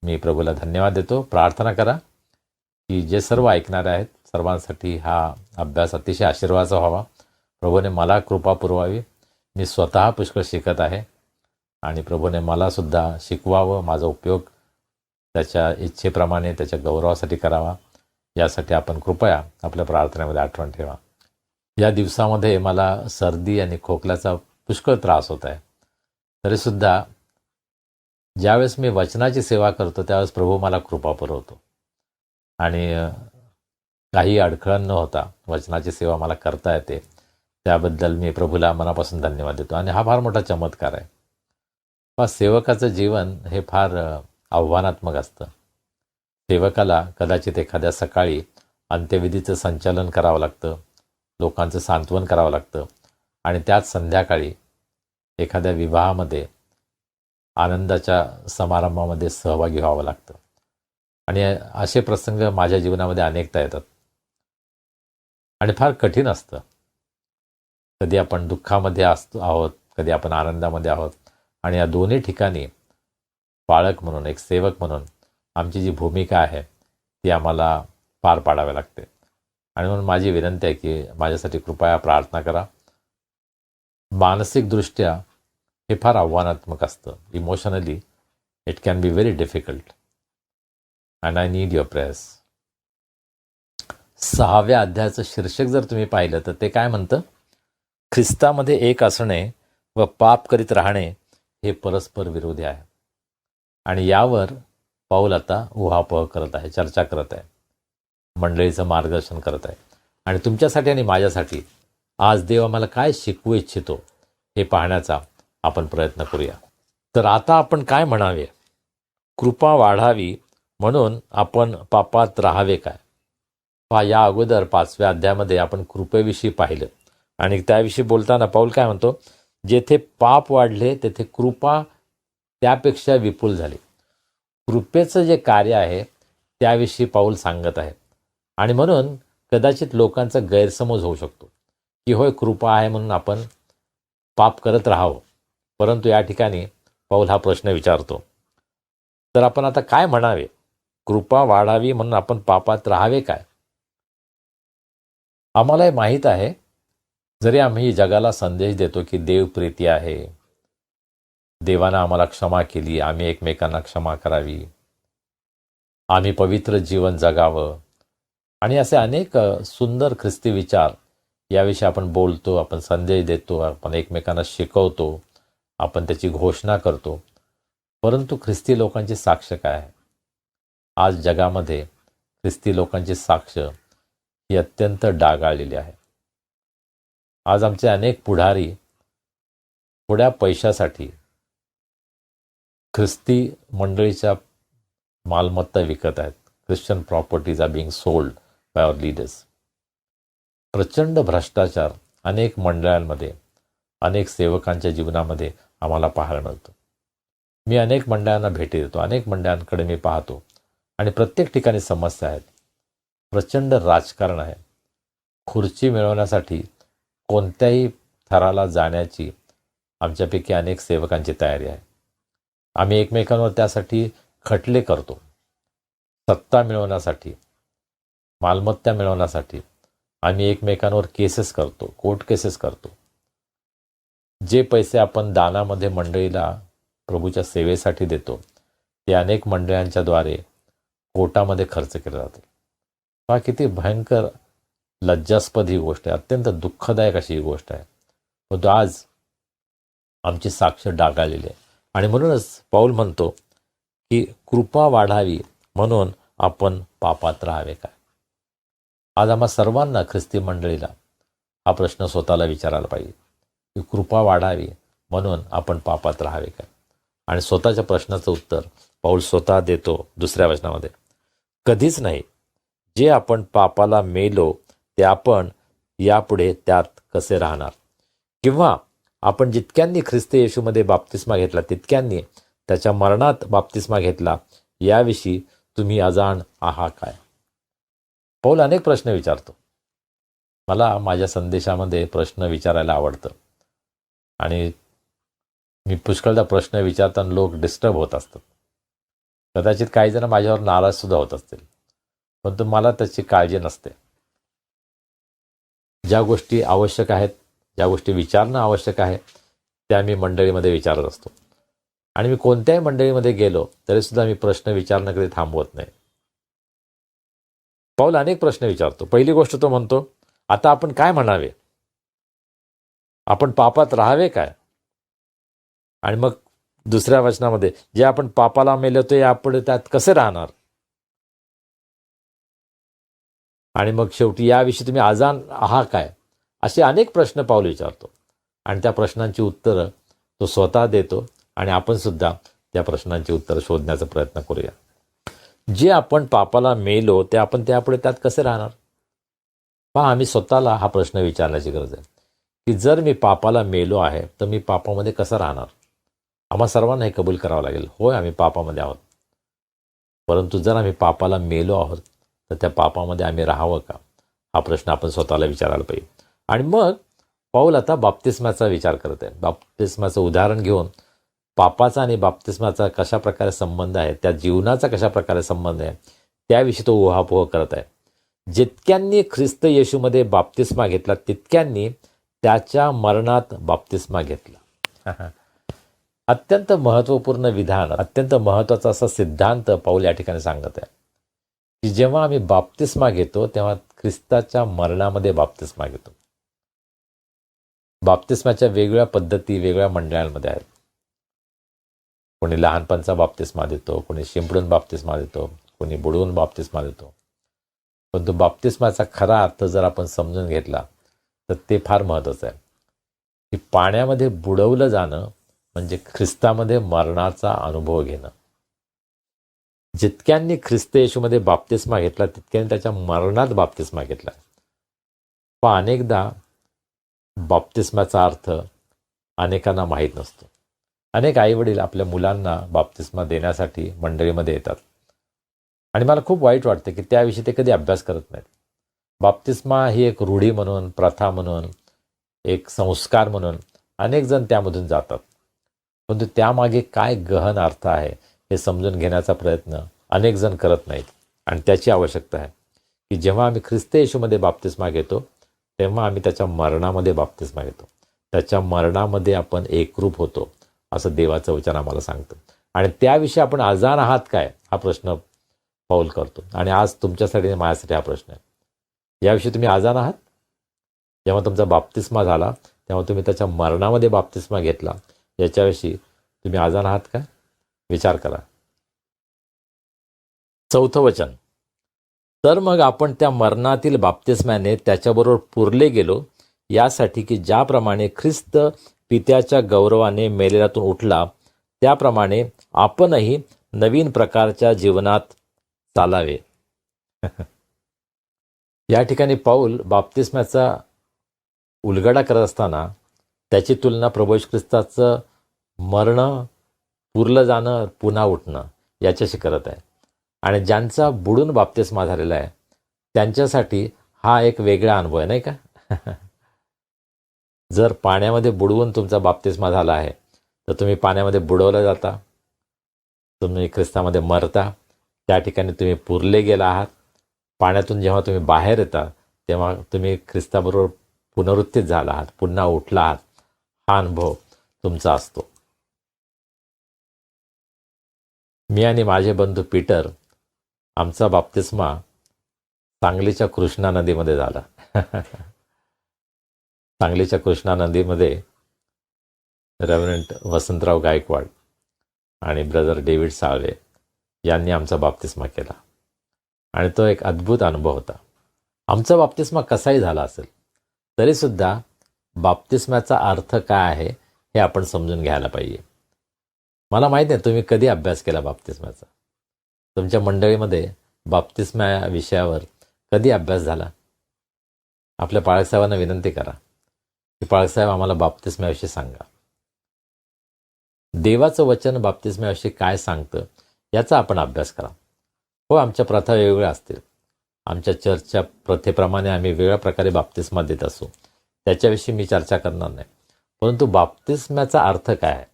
मी प्रभूला धन्यवाद देतो. प्रार्थना करा की जे सर्व ऐकणारे आहेत सर्वांसाठी हा अभ्यास अतिशय आशीर्वादाचा व्हावा. प्रभूने मला कृपा पुरवावी. मी स्वतः पुष्कळ शिकत आहे आणि प्रभूने मलासुद्धा शिकवावं, माझा उपयोग त्याच्या इच्छेप्रमाणे त्याच्या गौरवासाठी करावा, यासाठी आपण कृपया आपल्या प्रार्थनेमध्ये आठवण ठेवा. या दिवसामध्ये मला सर्दी आणि खोकल्याचा पुष्कळ त्रास होत आहे. तरीसुद्धा ज्यावेळेस मी वचनाची सेवा करतो त्यावेळेस प्रभू मला कृपा पुरवतो आणि काही अडखळण न होता वचनाची सेवा मला करता येते. त्याबद्दल मी प्रभूला मनापासून धन्यवाद देतो आणि हा फार मोठा चमत्कार आहे. सेवकाचं जीवन हे फार आव्हानात्मक असतं. सेवकाला कदाचित एखाद्या सकाळी अंत्यविधीचं संचालन करावं लागतं, लोकांचं सांत्वन करावं लागतं आणि त्याच संध्याकाळी एखाद्या विवाहामध्ये आनंदाच्या समारंभामध्ये सहभागी व्हावं लागतं. आणि असे प्रसंग माझ्या जीवनामध्ये अनेकदा येतात आणि फार कठीण असतं. कधी आपण दुःखामध्ये आहोत, कधी आपण आनंदामध्ये आहोत आणि या दोन्ही ठिकाणी पाळक म्हणून, एक सेवक म्हणून आमची जी भूमिका आहे ती आम्हाला पार पाडावी लागते. आणि म्हणून माझी विनंती आहे की माझ्यासाठी कृपया प्रार्थना करा. मानसिकदृष्ट्या हे फार आव्हानात्मक असतं. Emotionally it can be very difficult and I need your prayers. 6व्या अध्यायाचं शीर्षक जर तुम्ही पाहिलं तर ते काय म्हणतं? ख्रिस्तामध्ये एक असणे व पाप करीत राहणे हे परस्पर विरोधी आहे. आणि यावर पाऊल आता उहापोह करत आहे, चर्चा करत आहे, मंडळीचं मार्गदर्शन करत आहे. आणि तुमच्यासाठी आणि माझ्यासाठी आज देव आम्हाला काय शिकवू इच्छितो हे पाहण्याचा आपण प्रयत्न करूया. तर आता आपण काय म्हणावे? कृपा वाढावी म्हणून आपण पापात राहावे काय? या अगोदर 5व्या अध्यायामध्ये आपण कृपेविषयी पाहिलं आणि त्याविषयी बोलताना पाऊल काय म्हणतो? जेथे पाप वाढले तेथे कृपा त्यापेक्षा विपुल झाली. कृपेचं जे कार्य आहे त्याविषयी पाऊल सांगत आहे. आणि म्हणून कदाचित लोकांचा गैरसमज होऊ शकतो की होय, कृपा आहे म्हणून आपण पाप करत राहावं. परंतु या ठिकाणी पाऊल हा प्रश्न विचारतो. तर आपण आता काय म्हणावे? कृपा वाढावी म्हणून आपण पापात राहावे काय? आम्हाला हे माहीत आहे, जरी आम्ही जगाला संदेश देतो की देव प्रीती आहे, देवानं आम्हाला क्षमा केली, आम्ही एकमेकांना क्षमा करावी, आम्ही पवित्र जीवन जगावं आणि असे अनेक सुंदर ख्रिस्ती विचार याविषयी आपण बोलतो, आपण संदेश देतो, आपण एकमेकांना शिकवतो, आपण त्याची घोषणा करतो. परंतु ख्रिस्ती लोकांची साक्ष काय आहे? आज जगामध्ये ख्रिस्ती लोकांची साक्ष ही अत्यंत डागाळलेली आहे. आज आमचे अनेक पुढारी थोड्या पैशासाठी ख्रिस्ती मंडळीच्या मालमत्ता विकत आहेत. Christian properties are being sold by our leaders. प्रचंड भ्रष्टाचार अनेक मंडळांमध्ये, अनेक सेवकांच्या जीवनामध्ये आम्हाला पाहायला मिळतो. मी अनेक मंडळांना भेटी देतो, अनेक मंडळांकडे मी पाहतो आणि प्रत्येक ठिकाणी समस्या आहेत. प्रचंड राजकारण आहे. खुर्ची मिळवण्यासाठी कोणत्याही थराला जाण्याची आमच्यापैकी अनेक सेवकांची तयारी आहे. आम्ही एकमेकांवर त्यासाठी खटले करतो. सत्ता मिळवण्यासाठी, मालमत्ता मिळवण्यासाठी आम्ही एकमेकांवर केसेस करतो, कोर्ट केसेस करतो. जे पैसे आपण दानामध्ये मंडळीला प्रभूच्या सेवेसाठी देतो ते अनेक मंडळांच्या द्वारे कोर्टामध्ये खर्च केले जाते. पहा किती भयंकर लज्जास्पद ही गोष्ट आहे, अत्यंत दुःखदायक अशी ही गोष्ट आहे. परंतु आज आमची साक्ष डागाळलेली आहे आणि म्हणूनच पाऊल म्हणतो की कृपा वाढावी म्हणून आपण पापात राहावे काय. आज आम्हा सर्वांना, ख्रिस्ती मंडळीला हा प्रश्न स्वतःला विचारायला पाहिजे की कृपा वाढावी म्हणून आपण पापात राहावे काय. आणि स्वतःच्या प्रश्नाचं उत्तर पाऊल स्वतः देतो दुसऱ्या वचनामध्ये. कधीच नाही. जे आपण पापाला मेलो ते आपण यापुढे त्यात कसे राहणार. किंवा आपण जितक्यांनी ख्रिस्त येशूमध्ये बाप्तिस्मा घेतला तितक्यांनी त्याच्या मरणात बाप्तिस्मा घेतला याविषयी तुम्ही अजाण आहात काय. पाऊल अनेक प्रश्न विचारतो. मला माझ्या संदेशामध्ये प्रश्न विचारायला आवडतं आणि मी पुष्कळदा प्रश्न विचारताना लोक डिस्टर्ब होत असतात. कदाचित काही जण माझ्यावर नाराजसुद्धा होत असतील, परंतु मला त्याची काळजी नसते. ज्या गोष्टी आवश्यक आहेत, ज्या गोष्टी विचारणं आवश्यक आहे त्या मी मंडळीमध्ये विचारत असतो. आणि मी कोणत्याही मंडळीमध्ये गेलो तरीसुद्धा मी प्रश्न विचारणं कधी थांबवत नाही. पाऊल अनेक प्रश्न विचारतो. पहिली गोष्ट तो म्हणतो, आता आपण काय म्हणावे, आपण पापात राहावे काय. आणि मग दुसऱ्या वचनामध्ये, जे आपण पापाला मेलो ते आपण त्यात कसे राहणार. आणि मग शेवटी याविषयी तुम्ही अजाण आहात काय. असे अनेक प्रश्न पाऊल विचारतो आणि त्या प्रश्नांची उत्तरं तो स्वतः देतो आणि आपण सुद्धा त्या प्रश्नांची उत्तरं शोधण्याचा प्रयत्न करूया. जे आपण पापाला मेलो ते आपण त्यापुढे त्यात कसे राहणार. पहा, आम्ही स्वतःला हा प्रश्न विचारण्याची गरज आहे की जर मी पापाला मेलो आहे तर मी पापामध्ये कसं राहणार. आम्हा सर्वांना हे कबूल करावं लागेल, होय आम्ही पापामध्ये आहोत. परंतु जर आम्ही पापाला मेलो आहोत तर त्या पापामध्ये आम्ही राहावं का, हा प्रश्न आपण स्वतःला विचारायला पाहिजे. आणि मग पाऊल आता बाप्तिस्माचा विचार करत आहे. बाप्तिस्माचं उदाहरण घेऊन पापाचा आणि बाप्तिस्माचा कशा प्रकारे संबंध आहे, त्या जीवनाचा कशा प्रकारे संबंध आहे त्याविषयी तो उहापोह करत आहे. जितक्यांनी ख्रिस्त येशूमध्ये बाप्तिस्मा घेतला तितक्यांनी त्याच्या मरणात बाप्तिस्मा घेतला. अत्यंत महत्त्वपूर्ण विधान, अत्यंत महत्त्वाचा असा सिद्धांत पाऊल या ठिकाणी सांगत आहे की जेव्हा आम्ही बाप्तिस्मा घेतो तेव्हा ख्रिस्ताच्या मरणामध्ये बाप्तिस्मा घेतो. बाप्तिस्माच्या वेगवेगळ्या पद्धती वेगवेगळ्या मंडळांमध्ये आहेत. कोणी लहानपणचा बाप्तिस्मा देतो, कोणी शिंपडून बाप्तिस्मा देतो, कोणी बुडवून बाप्तिस्मा देतो. परंतु बाप्तिस्माचा खरा अर्थ जर आपण समजून घेतला तर ते फार महत्त्वाचं आहे की पाण्यामध्ये बुडवलं जाणं म्हणजे ख्रिस्तामध्ये मरणाचा अनुभव घेणं. जितक्यांनी ख्रिस्त येशूमध्ये बाप्तिस्मा घेतला तितक्यांनी त्याच्या मरणात बाप्तिस्मा घेतला. पण अनेकदा बाप्तिस्माचा अर्थ अनेकांना माहीत नसतो. अनेक आईवडील आपल्या मुलांना बाप्तिस्मा देण्यासाठी मंडळीमध्ये येतात आणि मला खूप वाईट वाटतं की त्याविषयी ते कधी अभ्यास करत नाहीत. बाप्तिस्मा ही एक रूढी म्हणून, प्रथा म्हणून, एक संस्कार म्हणून अनेक जण त्यामधून जातात. परंतु त्यामागे काय गहन अर्थ आहे हे समजून घेण्याचा प्रयत्न अनेक जण करत नाहीत. आणि त्याची आवश्यकता आहे की जेव्हा आम्ही ख्रिस्त येशूमध्ये बाप्तिस्मा घेतो तेव्हा आम्ही त्याच्या मरणामध्ये बाप्तिस्मा घेतो. त्याच्या मरणामध्ये आपण एकरूप होतो असं देवाचं वचन आम्हाला सांगतं. आणि त्याविषयी आपण अजाण आहात काय हा प्रश्न पाऊल करतो. आणि आज तुमच्यासाठी माझ्यासाठी हा प्रश्न आहे, याविषयी तुम्ही अजाण आहात. जेव्हा तुमचा बाप्तिस्मा झाला तेव्हा तुम्ही त्याच्या मरणामध्ये बाप्तिस्मा घेतला, याच्याविषयी तुम्ही अजाण आहात का, विचार करा. चौथं वचन, तर मग आपण त्या मरणातील बाप्तिस्म्याने त्याच्याबरोबर पुरले गेलो, यासाठी की ज्याप्रमाणे ख्रिस्त पित्याच्या गौरवाने मेलेल्यातून उठला त्याप्रमाणे आपणही नवीन प्रकारच्या जीवनात चालावे. या ठिकाणी पाऊल बाप्तिस्म्याचा उलगडा करत असताना त्याची तुलना प्रभू येशू ख्रिस्ताचं मरणं, पुरलं जाणं, पुन्हा उठणं याच्याशी करत आहे. आणि ज्यांचा बुडून बाप्तिस्मा झालेला आहे त्यांच्यासाठी हा एक वेगळा अनुभव आहे, नाही का? जर पाण्यामध्ये बुडवून तुमचा बाप्तिस्मा झाला आहे तर तुम्ही पाण्यामध्ये बुडवलं जाता, तुम्ही ख्रिस्तामध्ये मरता, त्या ठिकाणी तुम्ही पुरले गेला आहात. पाण्यातून जेव्हा तुम्ही बाहेर येता तेव्हा तुम्ही ख्रिस्ताबरोबर पुनरुत्थित झाला आहात, पुन्हा उठला आहात. हा अनुभव तुमचा असतो. मी आणि माझे बंधू पीटर, आमचा बाप्तिस्मा सांगलीच्या कृष्णा नदीमध्ये झाला. सांगलीच्या कृष्णा नदीमध्ये रेव्हरंट वसंतराव गायकवाड आणि ब्रदर डेव्हिड साळवे यांनी आमचा बाप्तिस्मा केला आणि तो एक अद्भुत अनुभव होता. आमचा बाप्तिस्मा कसाही झाला असेल तरीसुद्धा बाप्तिस्म्याचा अर्थ काय आहे हे आपण समजून घ्यायला पाहिजे. मला माहीत आहे तुम्ही कधी अभ्यास केला बाप्तिस्म्याचा. तुमच्या मंडळीमध्ये बाप्तिस्म्या विषयावर कधी अभ्यास झाला? आपल्या पाळकसाहेबांना विनंती करा की पाळकसाहेब आम्हाला बाप्तिस्म्याविषयी सांगा. देवाचं वचन बाप्तिस्म्याविषयी काय सांगतं याचा आपण अभ्यास करा. हो, आमच्या प्रथा वेगवेगळ्या असतील. आमच्या चर्चच्या प्रथेप्रमाणे आम्ही वेगळ्या प्रकारे बाप्तिस्मा देत असू, त्याच्याविषयी मी चर्चा करणार नाही. परंतु बाप्तिस्म्याचा अर्थ काय आहे,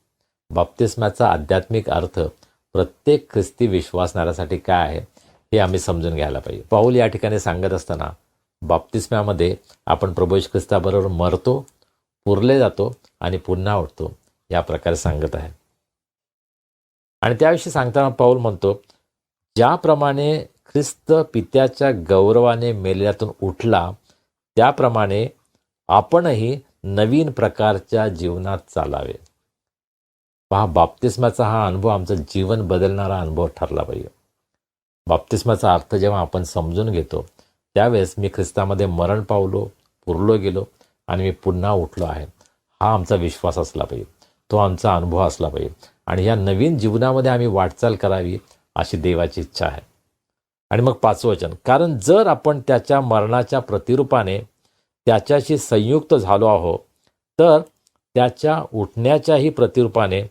बाप्तिस्म्याचा आध्यात्मिक अर्थ प्रत्येक ख्रिस्ती विश्वासणाऱ्यासाठी काय आहे हे आम्ही समजून घ्यायला पाहिजे. पाऊल या ठिकाणी सांगत असताना बाप्तिस्म्यामध्ये आपण प्रभू येशू ख्रिस्ताबरोबर मरतो, पुरले जातो आणि पुन्हा उठतो या प्रकारे सांगत आहे. आणि त्याविषयी सांगताना पाऊल म्हणतो, ज्याप्रमाणे ख्रिस्त पित्याच्या गौरवाने मेलेल्यातून उठला त्याप्रमाणे आपणही नवीन प्रकारच्या जीवनात चालावे. पहा, बाप्तिस्माचा हा अनुभव आमचं जीवन बदलणारा अनुभव ठरला पाहिजे. बाप्तिस्माचा अर्थ जेव्हा आपण समजून घेतो त्यावेळेस मी ख्रिस्तामध्ये मरण पावलो, पुरलो गेलो आणि मी पुन्हा उठलो आहे, हा आमचा विश्वास असला पाहिजे, तो आमचा अनुभव असला पाहिजे. आणि या नवीन जीवनामध्ये आम्ही वाटचाल करावी अशी देवाची इच्छा आहे. आणि मग 5वं वचन, कारण जर आपण त्याच्या मरणाच्या प्रतिरूपाने त्याच्याशी संयुक्त झालो आहोत तर त्याच्या उठण्याच्याही प्रतिरूपाने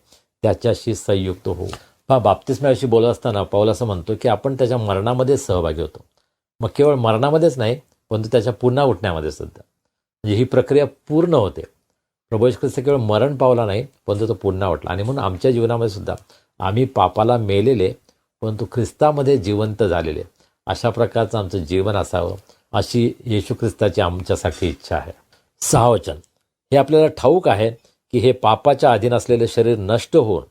त्याच्याशी संयुक्त होऊ. पहा, बाप्तिस्म्याविषयी बोलत असताना पाऊल असं म्हणतो की आपण त्याच्या मरणामध्ये सहभागी होतो. मग केवळ मरणामध्येच नाही परंतु त्याच्या पुन्हा उठण्यामध्ये सुद्धा, म्हणजे ही प्रक्रिया पूर्ण होते. प्रभू येशू ख्रिस्त केवळ मरण पावला नाही परंतु तो पुन्हा उठला. आणि म्हणून आमच्या जीवनामध्ये सुद्धा आम्ही पापाला मेलेले परंतु ख्रिस्तामध्ये जिवंत झालेले, अशा प्रकारचं आमचं जीवन असावं अशी येशू ख्रिस्ताची आमच्यासाठी इच्छा आहे. 6वं वचन, हे आपल्याला ठाऊक आहे की हे पापाच्या अधीन असलेले शरीर नष्ट होऊन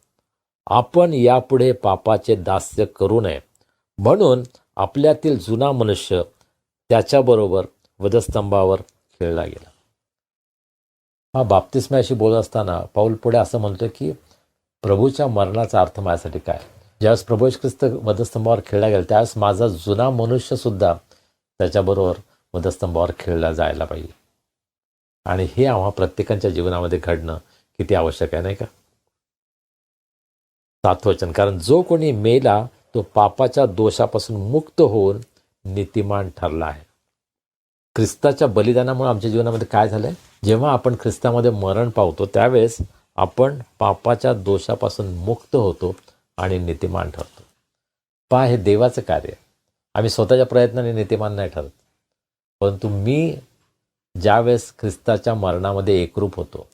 आपण यापुढे पापाचे दास्य करू नये म्हणून आपल्यातील जुना मनुष्य त्याच्याबरोबर वधस्तंभावर खेळला गेला. हा बाप्तिस्म्याशी बोलत असताना पाऊल पुढे असं म्हणतो की प्रभूच्या मरणाचा अर्थ माझ्यासाठी काय. ज्यावेळेस प्रभू येशू ख्रिस्त वधस्तंभावर खेळला गेला त्यावेळेस माझा जुना मनुष्यसुद्धा त्याच्याबरोबर वधस्तंभावर खेळला जायला पाहिजे. आणि हे आम्हा प्रत्येकाच्या जीवनामध्ये घडणं किती आवश्यक आहे, नाही का? 7वं वचन, कारण जो कोणी मेला तो पापाच्या दोषापासून मुक्त होऊन नीतिमान ठरला आहे. ख्रिस्ताच्या बलिदानामुळे आमच्या जीवनामध्ये काय झालं आहे, जेव्हा आपण ख्रिस्तामध्ये मरण पावतो त्यावेळेस आपण पापाच्या दोषापासून मुक्त होतो आणि नीतिमान ठरतो. पहा, हे देवाचं कार्य आहे. आम्ही स्वतःच्या प्रयत्नाने नीतिमान नाही ठरत, परंतु मी ज्यावेळेस ख्रिस्ताच्या मरणामध्ये एकरूप होतो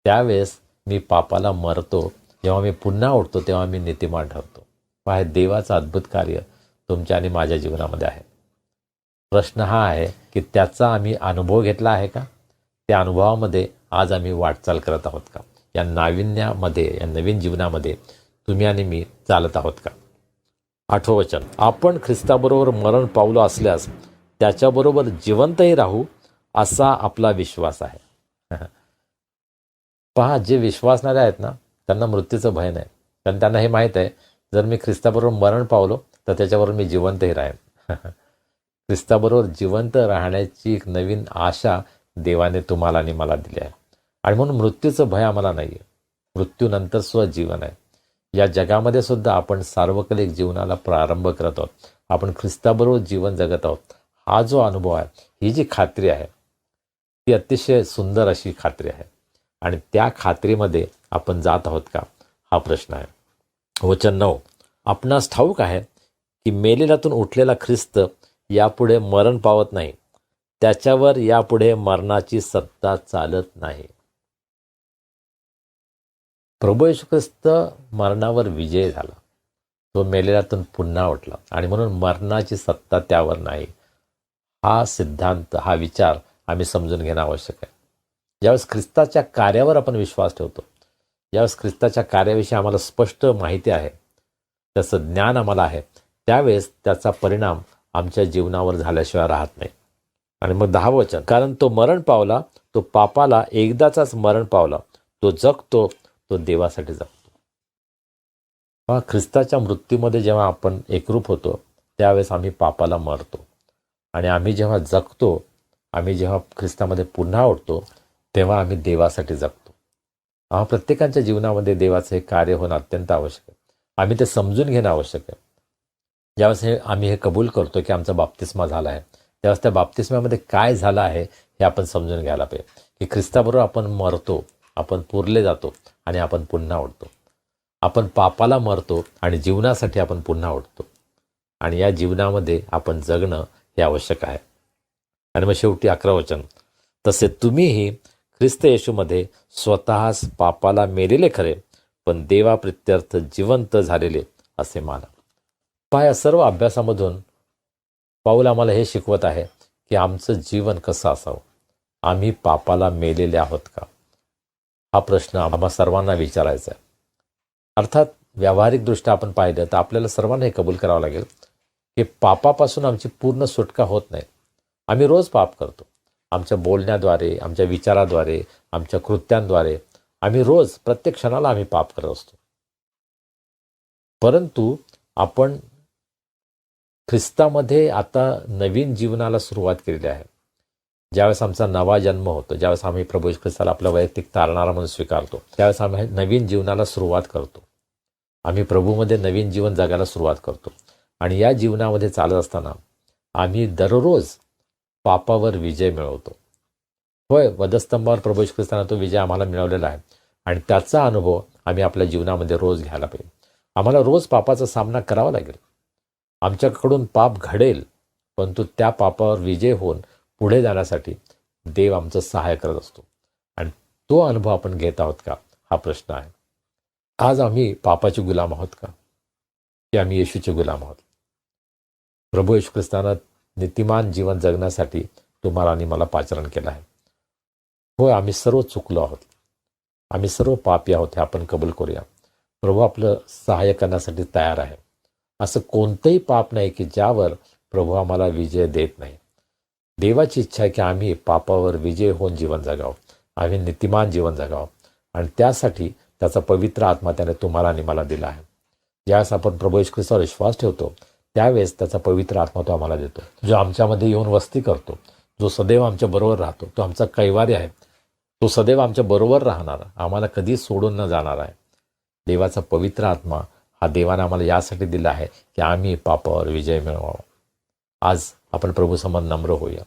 त्यावेळेस मी पापाला मरतो, जेव्हा मी पुन्हा उठतो तेव्हा मी नीतिमान ठरतो. पहा, हे देवाचं अद्भुत कार्य तुमच्या आणि माझ्या जीवनामध्ये आहे. प्रश्न हा आहे की त्याचा आम्ही अनुभव घेतला आहे का? त्या अनुभवामध्ये आज आम्ही वाटचाल करत आहोत का? या नाविन्यामध्ये, या नवीन जीवनामध्ये तुम्ही आणि मी चालत आहोत का? 8वं वचन, आपण ख्रिस्ताबरोबर मरण पावलो असल्यास त्याच्याबरोबर जिवंतही राहू असा आपला विश्वास आहे. पहा, जे विश्वासणारे आहेत ना त्यांना मृत्यूचं भय नाही, कारण त्यांना हे माहीत आहे जर मी ख्रिस्ताबरोबर मरण पावलो तर त्याच्याबरोबर मी जिवंतही राहीन. ख्रिस्ताबरोबर जिवंत राहण्याची एक नवीन आशा देवाने तुम्हाला आणि मला दिली आहे. आणि म्हणून मृत्यूचं भय आम्हाला नाही आहे. मृत्यूनंतर सुद्धा जीवन आहे. या जगामध्ये सुद्धा आपण सार्वकालिक जीवनाला प्रारंभ करत आहोत. आपण ख्रिस्ताबरोबर जीवन जगत आहोत. हा जो अनुभव आहे, ही जी खात्री आहे, ती अतिशय सुंदर अशी खात्री आहे. आणि त्या खात्रीमध्ये आपण जात आहोत का, हा प्रश्न आहे. वचन 9, आपणास ठाऊक आहे की मेलेल्यातून उठलेला ख्रिस्त यापुढे मरण पावत नाही, त्याच्यावर यापुढे मरणाची सत्ता चालत नाही. प्रभू येशू ख्रिस्त मरणावर विजय झाला, तो मेलेल्यातून पुन्हा उठला आणि म्हणून मरणाची सत्ता त्यावर नाही. हा सिद्धांत, हा विचार आम्ही समजून घेणं आवश्यक आहे. ज्यावेळेस ख्रिस्ताच्या कार्यावर आपण विश्वास ठेवतो, ज्यावेळेस ख्रिस्ताच्या कार्याविषयी आम्हाला स्पष्ट माहिती आहे, त्याचं ज्ञान आम्हाला आहे, त्यावेळेस त्याचा परिणाम आमच्या जीवनावर झाल्याशिवाय राहत नाही. आणि मग 10 वचन, कारण तो मरण पावला, तो पापाला एकदाचाच मरण पावला, तो जगतो, तो देवासाठी जगतो. ख्रिस्ताच्या मृत्यूमध्ये जेव्हा आपण एकरूप होतो, त्यावेळेस आम्ही पापाला मरतो. आणि आम्ही जेव्हा जगतो, आम्ही जेव्हा ख्रिस्तामध्ये पुन्हा उठतो, तेव्हा आम्ही देवासाठी जगतो. प्रत्येकाच्या जीवनामध्ये देवाचं हे कार्य होणं अत्यंत आवश्यक आहे. आम्ही ते समजून घेणं आवश्यक आहे. ज्यावेळेस आम्ही हे कबूल करतो की आमचा बाप्तिस्मा झाला आहे, त्यावेळेस त्या बाप्तिस्म्यामध्ये काय झालं आहे हे आपण समजून घ्यायला पाहिजे. की ख्रिस्ताबरोबर आपण मरतो, आपण पुरले जातो आणि आपण पुन्हा उठतो. आपण पापाला मरतो आणि जीवनासाठी आपण पुन्हा उठतो. आणि या जीवनामध्ये आपण जगणं हे आवश्यक आहे. आणि मग शेवटी 11 वचन, तसे तुम्हीही ख्रिस्त येशूमध्ये स्वतःच पापाला मेलेले खरे, पण देवाप्रित्यर्थ जिवंत झालेले असे माना. या सर्व अभ्यासामधून पाऊल आम्हाला हे शिकवत आहे की आमचं जीवन कसं असावं. आम्ही पापाला मेलेले आहोत का, हा प्रश्न आम्हा सर्वांना विचारायचा आहे. अर्थात व्यावहारिकदृष्ट्या आपण पाहिलं तर आपल्याला सर्वांना हे कबूल करावं लागेल की पापापासून आमची पूर्ण सुटका होत नाही. आम्ही रोज पाप करतो. आमच्या बोलण्याद्वारे, आमच्या विचाराद्वारे, आमच्या कृत्यांद्वारे आम्ही रोज प्रत्येक क्षणाला आम्ही पाप करत असतो. परंतु आपण ख्रिस्तामध्ये आता नवीन जीवनाला सुरुवात केलेली आहे. ज्यावेळेस आमचा नवा जन्म होतो, ज्यावेळेस आम्ही प्रभू येशू ख्रिस्ताला आपला वैयक्तिक तारणारा म्हणून स्वीकारतो, त्यावेळेस आम्ही नवीन जीवनाला सुरुवात करतो. आम्ही प्रभूमध्ये नवीन जीवन जगायला सुरुवात करतो. आणि या जीवनामध्ये चालत असताना आम्ही दररोज पापावर विजय मिळवतो. होय, वधस्तंभावर प्रभू येशू ख्रिस्ताने तो विजय आम्हाला मिळवलेला आहे आणि त्याचा अनुभव आम्ही आपल्या जीवनामध्ये रोज घ्यायला पाहिजे. आम्हाला रोज पापाचा सामना करावा लागेल. आमच्याकडून पाप घडेल, परंतु त्या पापावर विजय होऊन पुढे जाण्यासाठी देव आमचं सहाय्य करत असतो. आणि तो अनुभव आपण घेत आहोत का, हा प्रश्न आहे. आज आम्ही पापाचे गुलाम आहोत का, की आम्ही येशूचे गुलाम आहोत. प्रभू येशू ख्रिस्तानं नीतिमान जीवन जगण्यासाठी तुम्हाला आणि मला पाचारण केलं आहे. होय, आम्ही सर्व चुकलो आहोत, आम्ही सर्व पापी आहोत, हे आपण कबूल करूया. प्रभू आपलं सहाय्य करण्यासाठी तयार आहे. असं कोणतंही पाप नाही की ज्यावर प्रभू आम्हाला विजय देत नाही. देवाची इच्छा आहे की आम्ही पापावर विजय होऊन जीवन जगावं, आम्ही नीतिमान जीवन जगावं. आणि त्यासाठी त्याचा पवित्र आत्मा त्याने तुम्हाला आणि मला दिला आहे. ज्यावेळेस आपण प्रभू येशू ख्रिस्तावर विश्वास ठेवतो, त्यावेळेस त्याचा पवित्र आत्मा तो आम्हाला देतो, जो आमच्यामध्ये येऊन वस्ती करतो, जो सदैव आमच्या बरोबर राहतो. तो आमचा कैवारी आहे, तो सदैव आमच्या बरोबर राहणार, आम्हाला कधी सोडून न जाणार आहे. देवाचा पवित्र आत्मा हा देवाने आम्हाला यासाठी दिला आहे की आम्ही पापावर विजय मिळवावा. आज आपण प्रभूसमोर नम्र होऊया,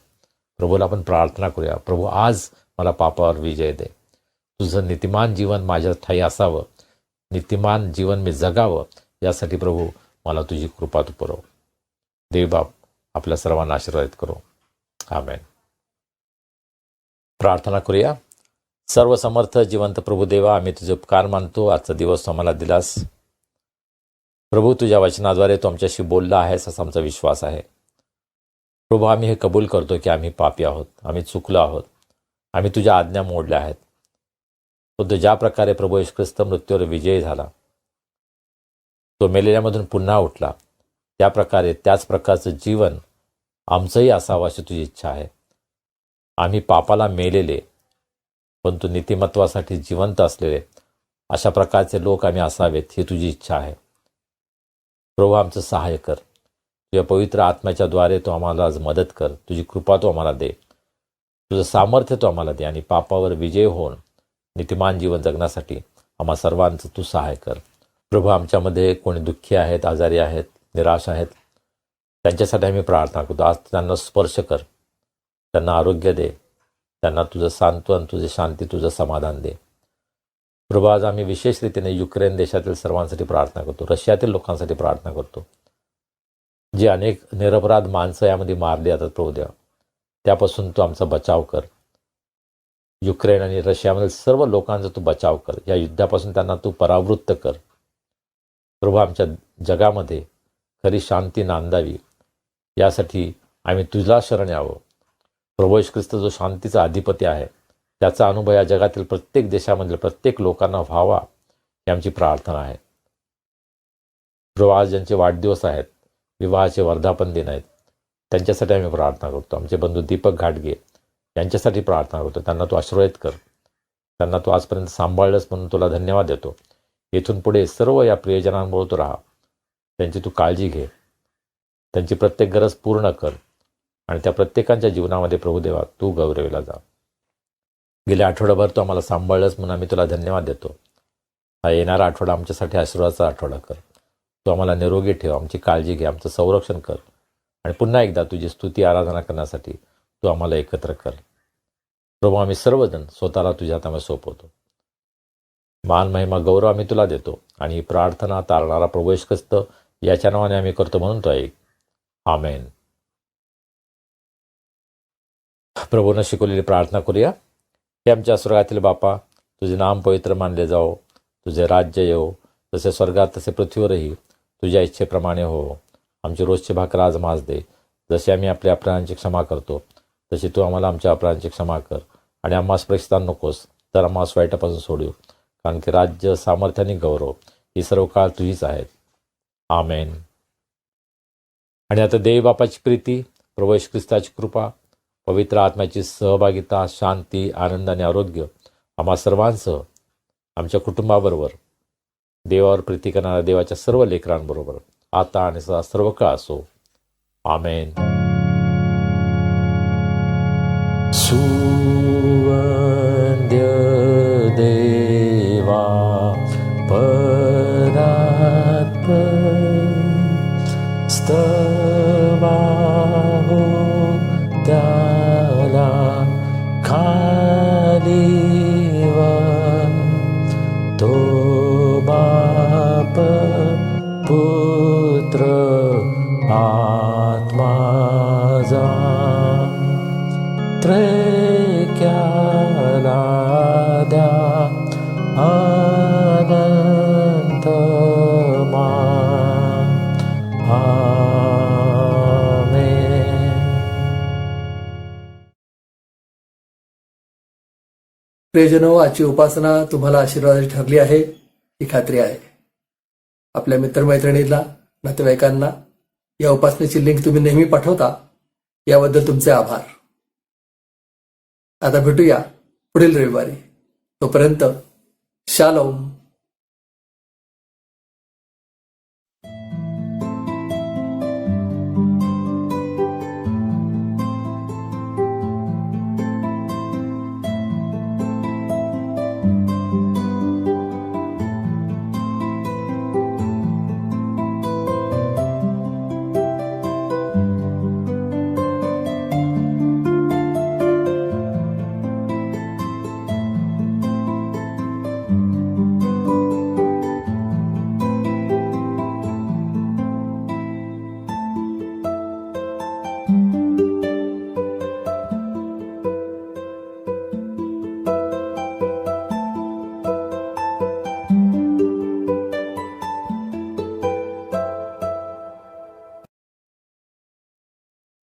प्रभूला आपण प्रार्थना करूया. प्रभू, आज मला पापावर विजय दे. तुझं नीतिमान जीवन माझ्या ठाई असावं, नीतिमान जीवन मी जगावं, यासाठी प्रभू मला तुझी कृपा तू पुरव. देवबाप आपल्या सर्वांना आशीर्वादित करो. आमेन. प्रार्थना करूया. सर्व समर्थ जिवंत प्रभू देवा, आम्ही तुझे उपकार मानतो. आजचा दिवस आम्हाला दिलास प्रभू. तुझ्या वचनाद्वारे तू आमच्याशी बोलला आहेस असा आमचा विश्वास आहे. प्रभू, आम्ही हे कबूल करतो की आम्ही पापी आहोत, आम्ही चुकलो आहोत, आम्ही तुझ्या आज्ञा मोडल्या आहेत. तो ज्या प्रकारे प्रभू येशू ख्रिस्त मृत्यूवर विजयी झाला, तो मेलेल्यामधून पुन्हा उठला, त्याच प्रकारचं जीवन आमचंही असावं अशी तुझी इच्छा आहे. आम्ही पापाला मेलेले परंतु नीतिमत्वासाठी जिवंत असलेले अशा प्रकारचे लोक आम्ही असावेत, ही तुझी इच्छा आहे. प्रभू, आमचं सहाय्य कर. तुझ्या पवित्र आत्म्याच्या द्वारे तो आम्हाला आज मदत कर. तुझी कृपा तो आम्हाला दे, तुझं सामर्थ्य तो आम्हाला दे आणि पापावर विजय होऊन नीतिमान जीवन जगण्यासाठी आम्हा सर्वांचं तू सहाय्य कर. प्रभू, आमच्यामध्ये कोणी दुःखी आहेत, आजारी आहेत, निराश आहेत, त्यांच्यासाठी आम्ही प्रार्थना करतो. आज त्यांना स्पर्श कर, त्यांना आरोग्य दे, त्यांना तुझं सांत्वन, तुझे शांती, तुझं समाधान दे. प्रभू, आज आम्ही विशेष रीतीने युक्रेन देशातील सर्वांसाठी प्रार्थना करतो, रशियातील लोकांसाठी प्रार्थना करतो, जे अनेक निरपराध माणसं यामध्ये मारली जातात. प्रभू देवा, त्यापासून तू आमचा बचाव कर. युक्रेन आणि रशियामधील सर्व लोकांचा तू बचाव कर. या युद्धापासून त्यांना तू परावृत्त कर. प्रभू, आमच्या जगामध्ये खरी शांती नांदावी, यासाठी आम्ही तुझला शरण यावं. प्रभू येशू ख्रिस्त जो शांतीचा अधिपती आहे, त्याचा अनुभव या जगातील प्रत्येक देशामधील प्रत्येक लोकांना व्हावा, ही आमची प्रार्थना आहे. प्रभू, आज ज्यांचे वाढदिवस आहेत, विवाहाचे वर्धापन दिन आहेत, त्यांच्यासाठी आम्ही प्रार्थना करतो. आमचे बंधू दीपक घाटगे यांच्यासाठी प्रार्थना करतो. त्यांना तू आशीर्वादित कर. त्यांना तू आजपर्यंत सांभाळलंस म्हणून तुला धन्यवाद देतो. येथून पुढे सर्व या प्रियजनांबरोबर तू राहा, त्यांची तू काळजी घे, त्यांची प्रत्येक गरज पूर्ण कर आणि त्या प्रत्येकांच्या जीवनामध्ये प्रभुदेवा तू गौरवला जा. गेल्या आठवडाभर तू आम्हाला सांभाळलंस म्हणून आम्ही तुला धन्यवाद देतो. हा येणारा आठवडा आमच्यासाठी आशीर्वादाचा आठवडा कर. तू आम्हाला निरोगी ठेव, आमची काळजी घे, आमचं संरक्षण कर आणि पुन्हा एकदा तुझी स्तुती आराधना करण्यासाठी तू आम्हाला एकत्र कर. प्रभू, आम्ही सर्वजण स्वतःला तुझ्या हातामध्ये सोपवतो. मान, महिमा, गौरव आम्ही तुला देतो आणि ही प्रार्थना तारणारा प्रभू येशू ख्रिस्त याच्या नावाने आम्ही करतो म्हणून तो ऐक. आमेन. प्रभूनं शिकवलेली प्रार्थना करूया. हे आमच्या स्वर्गातील बापा, तुझे नाम पवित्र मानले जाओ, तुझे राज्य येवो, जसे स्वर्गात तसे पृथ्वीवरही तुझ्या इच्छेप्रमाणे हो. आमची रोजची भाकर आज माज दे, जसे आम्ही आपल्या अपराधांची क्षमा करतो, तशी तू आम्हाला आमच्या अपराधांची क्षमा कर आणि आम्हास परीक्षित नकोस, तर आम्हास वाईटापासून सोडू, कारण की राज्य, सामर्थ्य आणि गौरव ही सर्व काळ तुझीच आहेत. आमेन. आणि आता देव बापाची प्रीती, प्रभू येशू ख्रिस्ताची कृपा, पवित्र आत्म्याची सहभागिता, शांती, आनंद आणि आरोग्य आम्हा सर्वांसह आमच्या कुटुंबाबरोबर, देवावर प्रीती करणाऱ्या देवाच्या सर्व लेकरांबरोबर आता आणि सदा सर्व काळ असो. आमेन. सुवंद्य देवा परात्पर, स्तवा हो त्याला खालीवर, तो बाप पुत्र आत्मा जा, त्रैक्याला द्या अनंत मान. आमेन. प्रियजनो, आजची उपासना तुम्हाला आशीर्वादाची ठरली आहे ही खात्री आहे. आपल्या मित्रमैत्रिणींना, नातेवाईकांना या उपासनेची लिंक तुम्ही नेहमी पाठवता, याबद्दल तुमचे आभार. आता भेटूया पुढील रविवारी. तोपर्यंत शालोम.